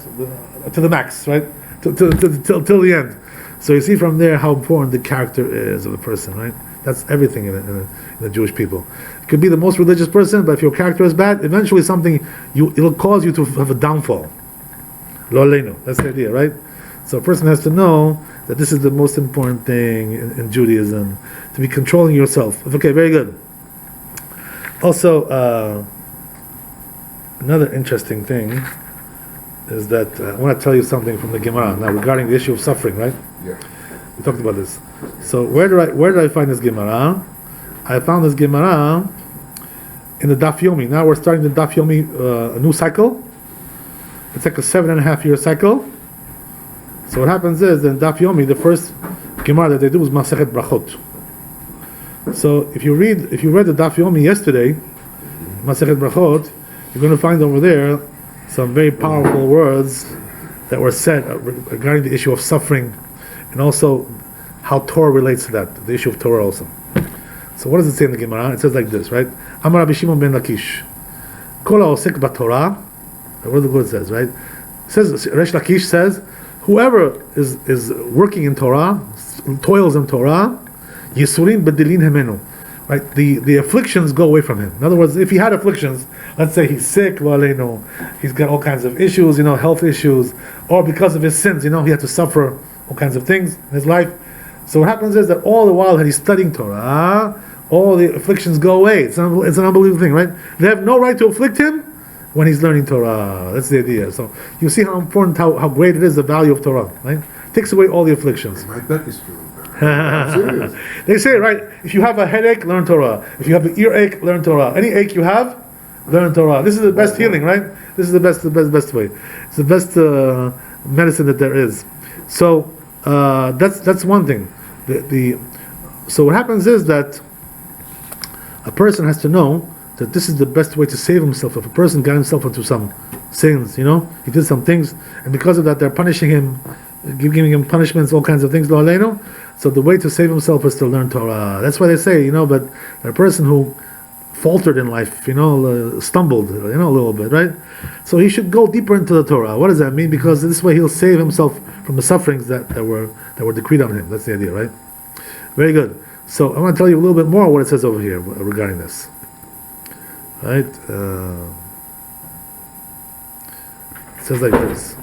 To the max, right? Till the end. So you see from there how important the character is of a person, right? That's everything in the Jewish people. You could be the most religious person, but if your character is bad, eventually it'll cause you to have a downfall. Lo aleinu. That's the idea, right? So a person has to know that this is the most important thing in Judaism, to be controlling yourself. Okay, very good. Also, another interesting thing is that I want to tell you something from the Gemara now regarding the issue of suffering, right? Yeah. We talked about this. So where did I find this Gemara? I found this Gemara in the Daf Yomi. Now we're starting the Daf Yomi, a new cycle. It's like a 7.5 year cycle. So what happens is in Daf Yomi, the first Gemara that they do is Masechet Brachot. So if you read the Daf Yomi yesterday, Masechet Brachot, you're going to find over there some very powerful words that were said regarding the issue of suffering, and also how Torah relates to that, the issue of Torah also. So what does it say in the Gemara? It says like this, right? Amar Rabbi Shimon ben Lakish, Kol ha'osek b'Torah. What the word says, right? It says, Resh Lakish says, whoever is working in Torah, toils in Torah, Yisurin bedilin hemenu. Right? The afflictions go away from him. In other words, if he had afflictions, let's say he's sick, he's got all kinds of issues, health issues, or because of his sins, he had to suffer all kinds of things in his life. So what happens is that all the while that he's studying Torah, all the afflictions go away. It's an unbelievable thing, right? They have no right to afflict him when he's learning Torah. That's the idea. So you see how important, how great it is, the value of Torah, right? Takes away all the afflictions. My back is feeling bad. They say, right, if you have a headache, learn Torah. If you have an earache, learn Torah. Any ache you have, learn Torah. This is the best healing, right? This is the best way. It's the best medicine that there is. So that's one thing. So what happens is that a person has to know that this is the best way to save himself. If a person got himself into some sins, he did some things, and because of that they're punishing him, giving him punishments, all kinds of things, lo aleinu. So the way to save himself is to learn Torah. That's why they say, but a person who faltered in life, stumbled, a little bit, right? So he should go deeper into the Torah. What does that mean? Because this way he'll save himself from the sufferings that were decreed on him. That's the idea, right? Very good. So I want to tell you a little bit more what it says over here regarding this. Right? It says like this.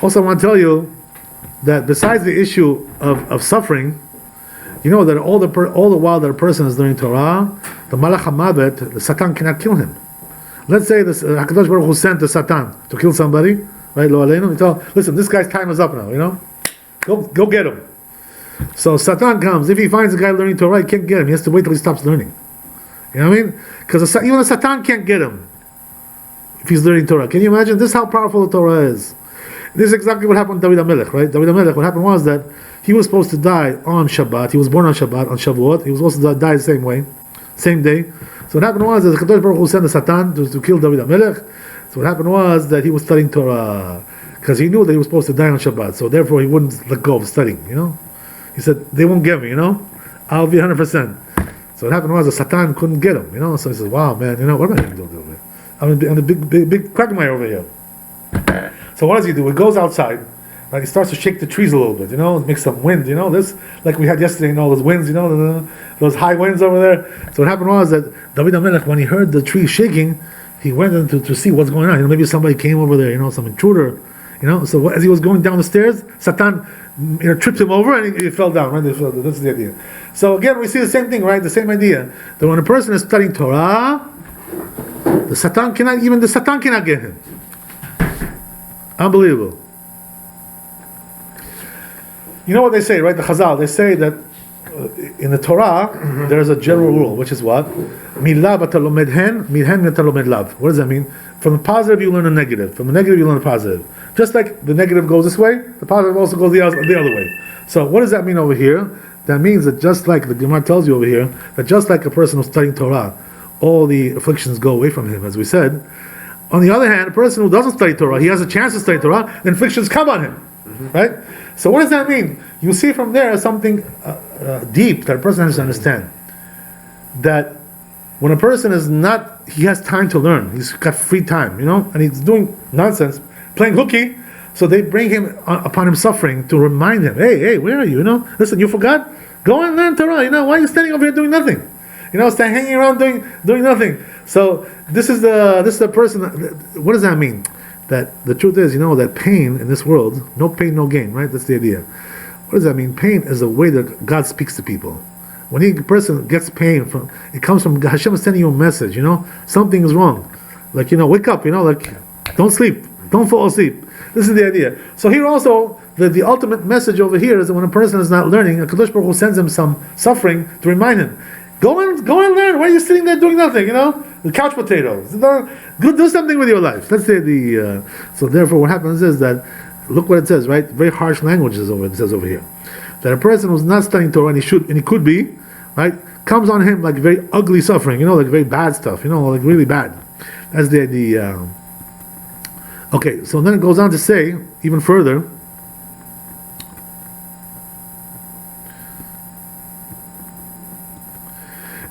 Also, I want to tell you that besides the issue of suffering, you know that all the while that a person is learning Torah, the Malach HaMavet, the Satan cannot kill him. Let's say this HaKadosh Baruch Hu sent the Satan to kill somebody, right? Lo aleinu. He tell, listen, this guy's time is up now. You know, go get him. So Satan comes. If he finds a guy learning Torah, he can't get him. He has to wait till he stops learning. You know what I mean? Because even the Satan can't get him if he's learning Torah. Can you imagine? This is how powerful the Torah is. This is exactly what happened to David HaMelech, right? David HaMelech, what happened was that he was supposed to die on Shabbat. He was born on Shabbat, on Shavuot. He was supposed to die the same way, same day. So what happened was that Kadosh Baruch Hu sent the Satan to kill David HaMelech. So what happened was that he was studying Torah because he knew that he was supposed to die on Shabbat. So therefore he wouldn't let go of studying, you know? He said, they won't get me, you know? I'll be 100%. So what happened was the Satan couldn't get him, you know? So he says, wow, man, you know, what am I going to do over here? I'm a big quagmire over here. So what does he do? He goes outside, right? He starts to shake the trees a little bit, you know, make some wind, you know, this, like we had yesterday, you know, those winds, you know, those high winds over there. So what happened was that David HaMelech, when he heard the tree shaking, he went in to see what's going on. You know, maybe somebody came over there, you know, some intruder, you know. So as he was going down the stairs, Satan, you know, tripped him over and he fell down, right? That's the idea. So again, we see the same thing, right? The same idea. That when a person is studying Torah, the Satan cannot get him. Unbelievable. You know what they say, right? The Chazal, they say that in the Torah, there is a general rule, which is what? Milah b'talomed hen, milhen b'talomed lav. What does that mean? From the positive, you learn a negative. From the negative, you learn a positive. Just like the negative goes this way, the positive also goes the other way. So what does that mean over here? That means that just like the Gemara tells you over here, that just like a person who's studying Torah, all the afflictions go away from him, as we said. On the other hand, a person who doesn't study Torah, he has a chance to study Torah, the afflictions come on him, right? So what does that mean? You see from there something deep that a person has to understand. That when a person is not, he has time to learn, he's got free time, you know, and he's doing nonsense, playing hooky, so they bring him upon him suffering to remind him, hey, where are you? You know, listen, you forgot? Go and learn Torah, you know, why are you standing over here doing nothing? You know, stay hanging around doing nothing. So this is the person. What does that mean? That the truth is, you know, that pain in this world, no pain, no gain, right? That's the idea. What does that mean? Pain is a way that God speaks to people. When a person gets pain, it comes from Hashem is sending you a message. You know, something is wrong. Like, you know, wake up. You know, like, don't sleep, don't fall asleep. This is the idea. So here also, the ultimate message over here is that when a person is not learning, Kadosh Baruch Hu sends him some suffering to remind him. Go and learn. Why are you sitting there doing nothing? You know, the couch potatoes. Go do something with your life. Let's say so therefore, what happens is that look what it says, right? Very harsh language it says over here. That a person who's not studying Torah and he could be, right, comes on him like very ugly suffering. You know, like very bad stuff. You know, like really bad. That's the idea. Okay, so then it goes on to say even further.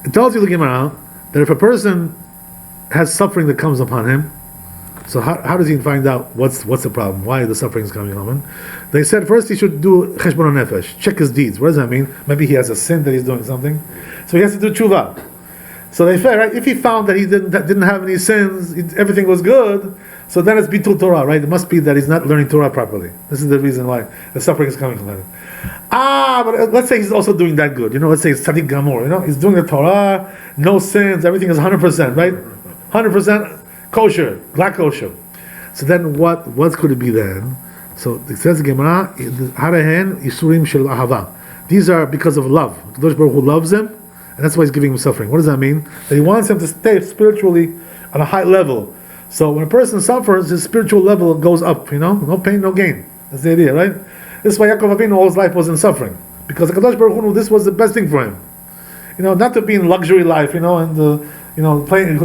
It tells you the Gemara that if a person has suffering that comes upon him, so how does he find out what's the problem? Why the suffering is coming upon him? They said first he should do cheshbon nefesh, check his deeds. What does that mean? Maybe he has a sin that he's doing something, so he has to do tshuva. So they said, right, if he found that he didn't have any sins, everything was good, so then it's bitul Torah, right? It must be that he's not learning Torah properly. This is the reason why the suffering is coming from him. But let's say he's also doing that good. You know, let's say he's tzaddik gamor. You know, he's doing the Torah, no sins, everything is 100%, right? 100% kosher, black kosher. So then what could it be then? So it says the Gemara, Harehen Yisurim Shel Ahava. These are because of love. Kadosh Baruch Hu loves him, and that's why he's giving him suffering. What does that mean? That he wants him to stay spiritually on a high level. So when a person suffers, his spiritual level goes up, you know? No pain, no gain. That's the idea, right? This is why Yaakov Avinu all his life was in suffering. Because the Kadosh Baruch Hu knew this was the best thing for him. You know, not to be in luxury life, you know, and you know, playing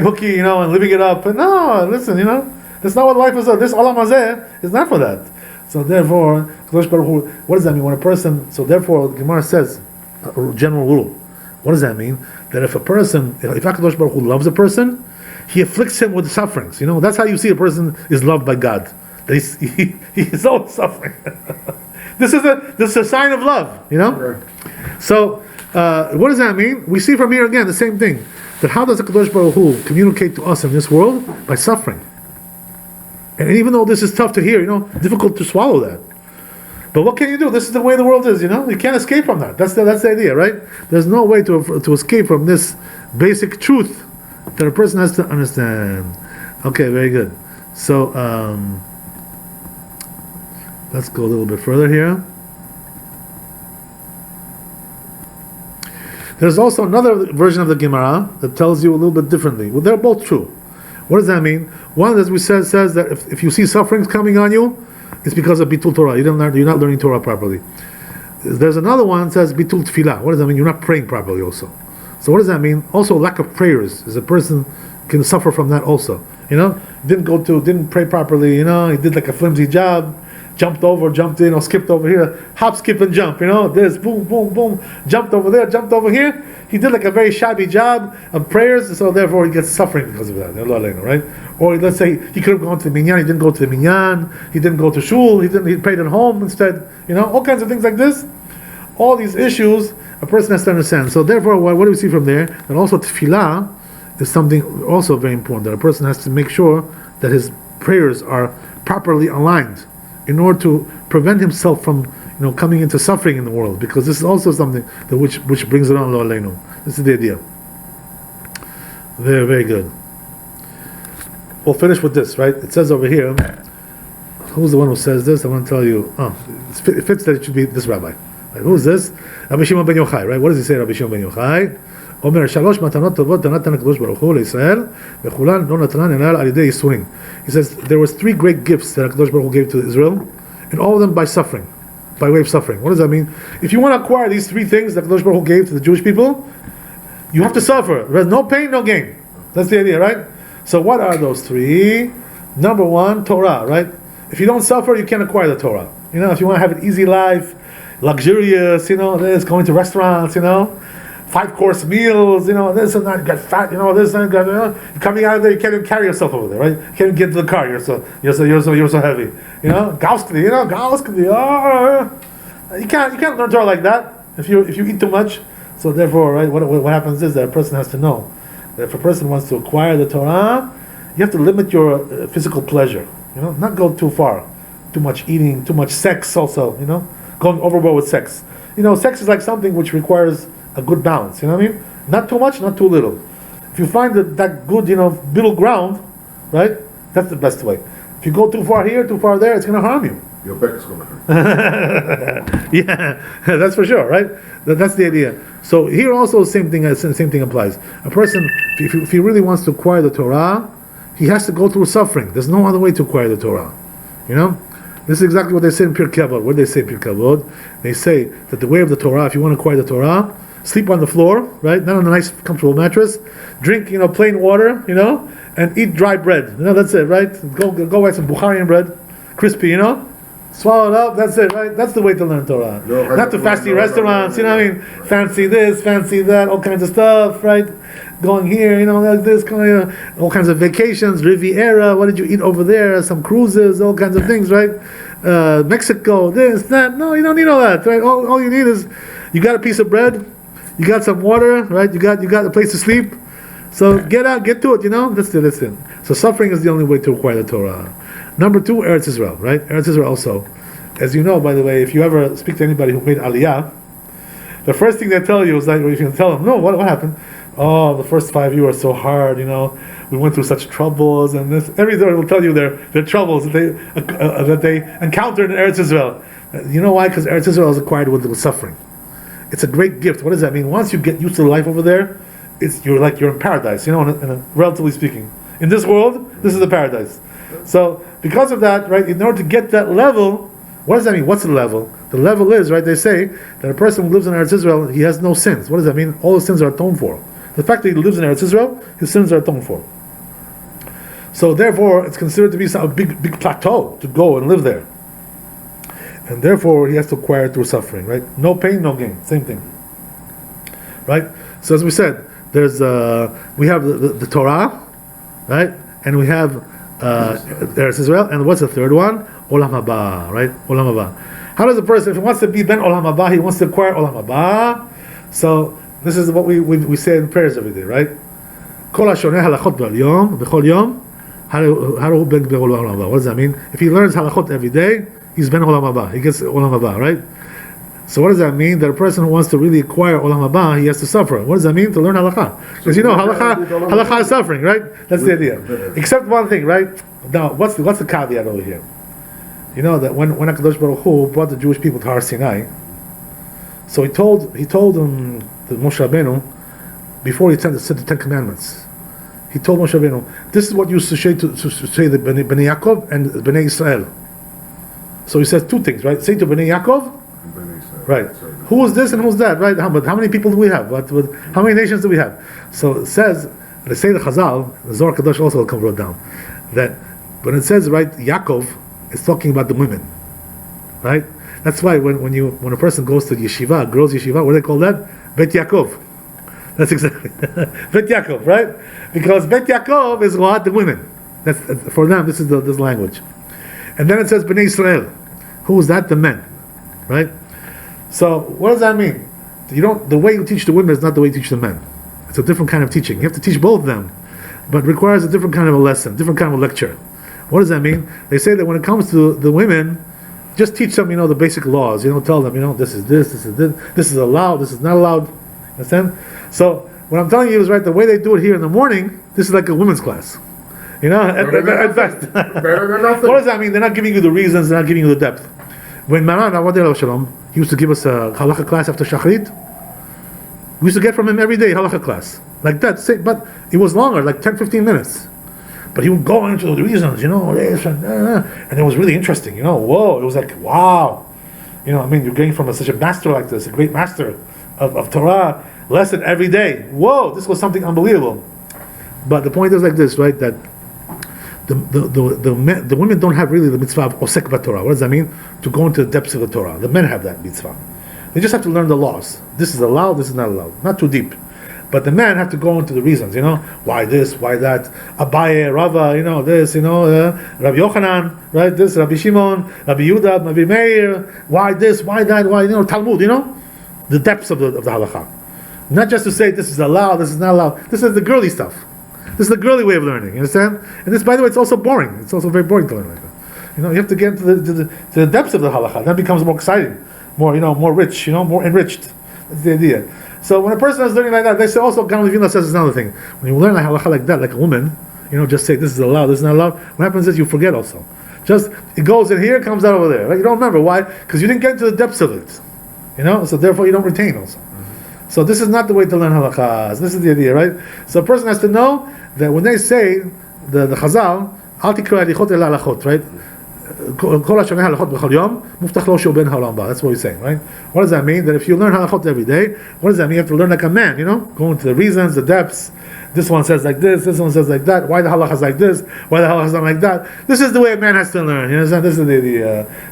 hooky, you know, and living it up. But no, listen, you know, that's not what life is. This Olam Hazeh is not for that. So therefore, Kadosh Baruch Hu, what does that mean? When a person, so therefore, the Gemara says, a general rule. What does that mean? That if HaKadosh Baruch Hu loves a person, he afflicts him with sufferings. You know, that's how you see a person is loved by God. He's always suffering. This is a sign of love, you know. Right. So, what does that mean? We see from here again the same thing. That how does the Kadosh Baruch Hu communicate to us in this world? By suffering. And even though this is tough to hear, you know, difficult to swallow that. But what can you do? This is the way the world is, you know. You can't escape from that. That's the idea, right? There's no way to escape from this basic truth that a person has to understand. Okay, very good. So let's go a little bit further here. There's also another version of the Gemara that tells you a little bit differently. Well, they're both true. What does that mean? One, as we says that if you see sufferings coming on you, it's because of bitul Torah. You're not learning Torah properly. There's another one that says bitul tefillah. What does that mean? You're not praying properly also. So what does that mean? Also, lack of prayers is a person can suffer from that also. You know, didn't pray properly. You know, he did like a flimsy job. Jumped in, or skipped over here, hop, skip, and jump. You know, this boom, boom, boom, jumped over there, jumped over here. He did like a very shabby job of prayers, so therefore he gets suffering because of that. Right? Or let's say he could have gone to the minyan, he didn't go to the minyan, he didn't go to shul, he prayed at home instead. You know, all kinds of things like this. All these issues a person has to understand. So therefore, what do we see from there? That also tefillah is something also very important. That a person has to make sure that his prayers are properly aligned, in order to prevent himself from, coming into suffering in the world, because this is also something that which brings it on, lo aleinu. This is the idea. Very, very good. We'll finish with this, right? It says over here, who's the one who says this? I want to tell you. It fits that it should be this rabbi. Right? Who is this? Rabbi Shimon ben Yochai, right? What does he say, Rabbi Shimon ben Yochai? אומר שלוש מתנות טובות נתן הקדוש ברוך הוא לישראל וכולן לא נתנן אלא על ידי ייסורים. He says there was 3 great gifts that HaKadosh Baruch Hu gave to Israel, and all of them by suffering, by way of suffering. What does that mean? If you want to acquire these 3 things that HaKadosh Baruch Hu gave to the Jewish people, you have to suffer. There's no pain, no gain. That's the idea, right? So what are those 3? Number 1, Torah, right? If you don't suffer, you can't acquire the Torah. If you want to have an easy life, luxurious, this, going to restaurants, 5-course meals, this and that, get fat, this and that, you're coming out of there, you can't even carry yourself over there, right? You can't even get to the car, you're so heavy, Gauskli, you can't learn Torah like that if you eat too much. So therefore, right, what happens is that a person has to know that if a person wants to acquire the Torah, you have to limit your physical pleasure, not go too far, too much eating, too much sex also, going overboard with sex. Sex is like something which requires a good balance, you know what I mean? Not too much, not too little. If you find that good, middle ground, right? That's the best way. If you go too far here, too far there, it's going to harm you. Your back is going to hurt. Yeah, that's for sure, right? That's the idea. So here also the same thing applies. A person, if he really wants to acquire the Torah, he has to go through suffering. There's no other way to acquire the Torah. This is exactly what they say in Pirkei Avot. What do they say in Pirkei Avot? They say that the way of the Torah, if you want to acquire the Torah, sleep on the floor, right? Not on a nice, comfortable mattress. Drink, plain water, and eat dry bread. That's it, right? Go buy some Bukharian bread, crispy, Swallow it up. That's it, right? That's the way to learn Torah. Not to fancy restaurants, fancy this, fancy that, all kinds of stuff, right? Going here, like this, all kinds of vacations, Riviera. What did you eat over there? Some cruises, all kinds of things, right? Mexico, this, that. No, you don't need all that, right? All you need is you got a piece of bread. You got some water, right? You got a place to sleep. So get out, get to it, That's it. So suffering is the only way to acquire the Torah. Number 2, Eretz Israel, right? Eretz Israel also. As you know, by the way, if you ever speak to anybody who made Aliyah, the first thing they tell you is like, if you tell them, no, what happened? Oh, the first 5 years were so hard, we went through such troubles, and this. Everybody will tell you their troubles that they encountered in Eretz Israel. You know why? Because Eretz Israel is acquired with suffering. It's a great gift. What does that mean? Once you get used to the life over there, you're in paradise, relatively speaking. In this world, this is the paradise. So because of that, right, in order to get that level, what does that mean? What's the level? The level is, right, they say that a person who lives in Eretz Israel, he has no sins. What does that mean? All his sins are atoned for. The fact that he lives in Eretz Israel, his sins are atoned for. So therefore, it's considered to be a big plateau to go and live there. And therefore, he has to acquire it through suffering, right? No pain, no gain. Same thing. Right? So as we said, we have the Torah, right? And we have Eretz Israel. And what's the third one? Olam haba, right? Olam haba. How does a person, if he wants to be ben Olam haba, he wants to acquire Olam haba? So this is what we say in prayers every day, right? Kol hashoneh halachot b'al yom, b'chol yom, haru ben olam haba. What does that mean? If he learns halachot every day, he's ben olam haba. He gets olam haba, right? So what does that mean? That a person who wants to really acquire olam haba, he has to suffer. What does that mean? To learn halakha. Because halakha is suffering, right? That's the idea. Except one thing, right? Now, what's the caveat over here? You know that when HaKadosh Baruch Hu brought the Jewish people to Har Sinai, so he told them, the Moshe Rabbeinu, before he said the Ten Commandments, he told Moshe Rabbeinu, this is what you say to say the Bnei Yaakov and Bnei Israel. So he says two things, right? Say to Bnei Yaakov, right? Who is this and who's that, right? How many people do we have? How many nations do we have? So it says, they say the Chazal, the Zohar Kadosh also will come wrote down, that when it says, right, Yaakov, it's talking about the women, right? That's why when a person goes to yeshiva, girls yeshiva, what do they call that? Bet Yaakov. That's exactly Bet Yaakov, right? Because Bet Yaakov is what? The women. That's for them. This is this language. And then it says Bnei Israel. Who is that? The men, right? So what does that mean? The way you teach the women is not the way you teach the men. It's a different kind of teaching. You have to teach both of them, but it requires a different kind of a lesson, different kind of a lecture. What does that mean? They say that when it comes to the women, just teach them, the basic laws. Tell them, this is this is allowed, this is not allowed. Understand? So what I'm telling you is, right, the way they do it here in the morning, this is like a women's class. At best. What does that mean? They're not giving you the reasons, they're not giving you the depth. When Maran Avadei Shalom, he used to give us a halakha class after Shachrit, we used to get from him every day halakha class. Like that, but it was longer, like 10-15 minutes. But he would go into the reasons, this and it was really interesting, whoa, it was like, wow. You're getting from such a master like this, a great master of Torah, lesson every day. Whoa, this was something unbelievable. But the point is like this, right, that the women don't have really the mitzvah of osek b'Torah. What does that mean? To go into the depths of the Torah. The men have that mitzvah. They just have to learn the laws. This is allowed, this is not allowed. Not too deep. But the men have to go into the reasons, why this, why that, Abaye, Rava, this, Rabbi Yochanan, right, this, Rabbi Shimon, Rabbi Yehuda, Rabbi Meir, why this, why that, why, Talmud, the depths of the halakha. Not just to say this is allowed, this is not allowed. This is the girly stuff. This is the girly way of learning, you understand? And this, by the way, it's also boring. It's also very boring to learn like that. You have to get into the depths of the halakha. That becomes more exciting, more rich, more enriched. That's the idea. So when a person is learning like that, they say also, Gaon Levina says another thing. When you learn like halakha like that, like a woman, just say this is allowed, this is not allowed. What happens is you forget also. Just it goes in here, comes out over there. Right? You don't remember why? Because you didn't get into the depths of it. So therefore you don't retain also. So this is not the way to learn halakha. This is the idea, right? So a person has to know that when they say the Chazal, Al tikra halichot ela halachot, right? That's what he's saying, right? What does that mean? That if you learn halachot every day, what does that mean? You have to learn like a man, go into the reasons, the depths. This one says like this one says like that. Why the halakha is like this? Why the halakha is not like that? This is the way a man has to learn. You understand? This is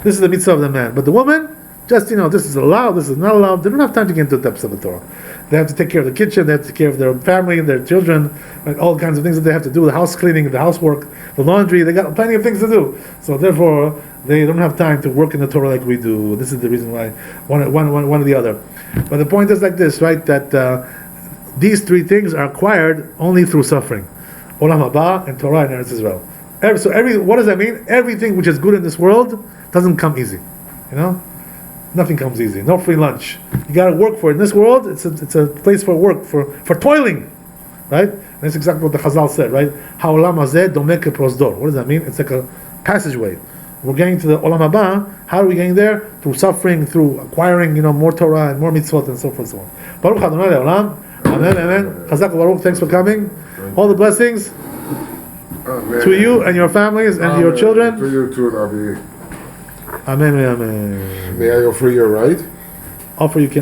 this is the mitzvah of the man. But the woman, just this is allowed, this is not allowed. They don't have time to get into the depths of the Torah. They have to take care of the kitchen, they have to take care of their family and their children, right? All kinds of things that they have to do, the house cleaning, the housework, the laundry, they got plenty of things to do. So therefore, they don't have time to work in the Torah like we do. This is the reason why, one or the other. But the point is like this, right, that these three things are acquired only through suffering. Olam haba and Torah and Eretz Israel. What does that mean? Everything which is good in this world doesn't come easy. Nothing comes easy. No free lunch. You got to work for it. In this world, it's a place for work, for toiling, right? And that's exactly what the Chazal said, right? Ha'olam hazeh domeh keprosdor. What does that mean? It's like a passageway. We're getting to the Olam Haba. How are we getting there? Through suffering, through acquiring, more Torah and more mitzvot and so forth and so on. Baruch Adonai le'olam. Amen, amen. Chazak Baruch. Thanks for coming. All the blessings to you and your families and your children. To you too, Rabbi. Amen, amen. May I offer you a ride? Offer you can.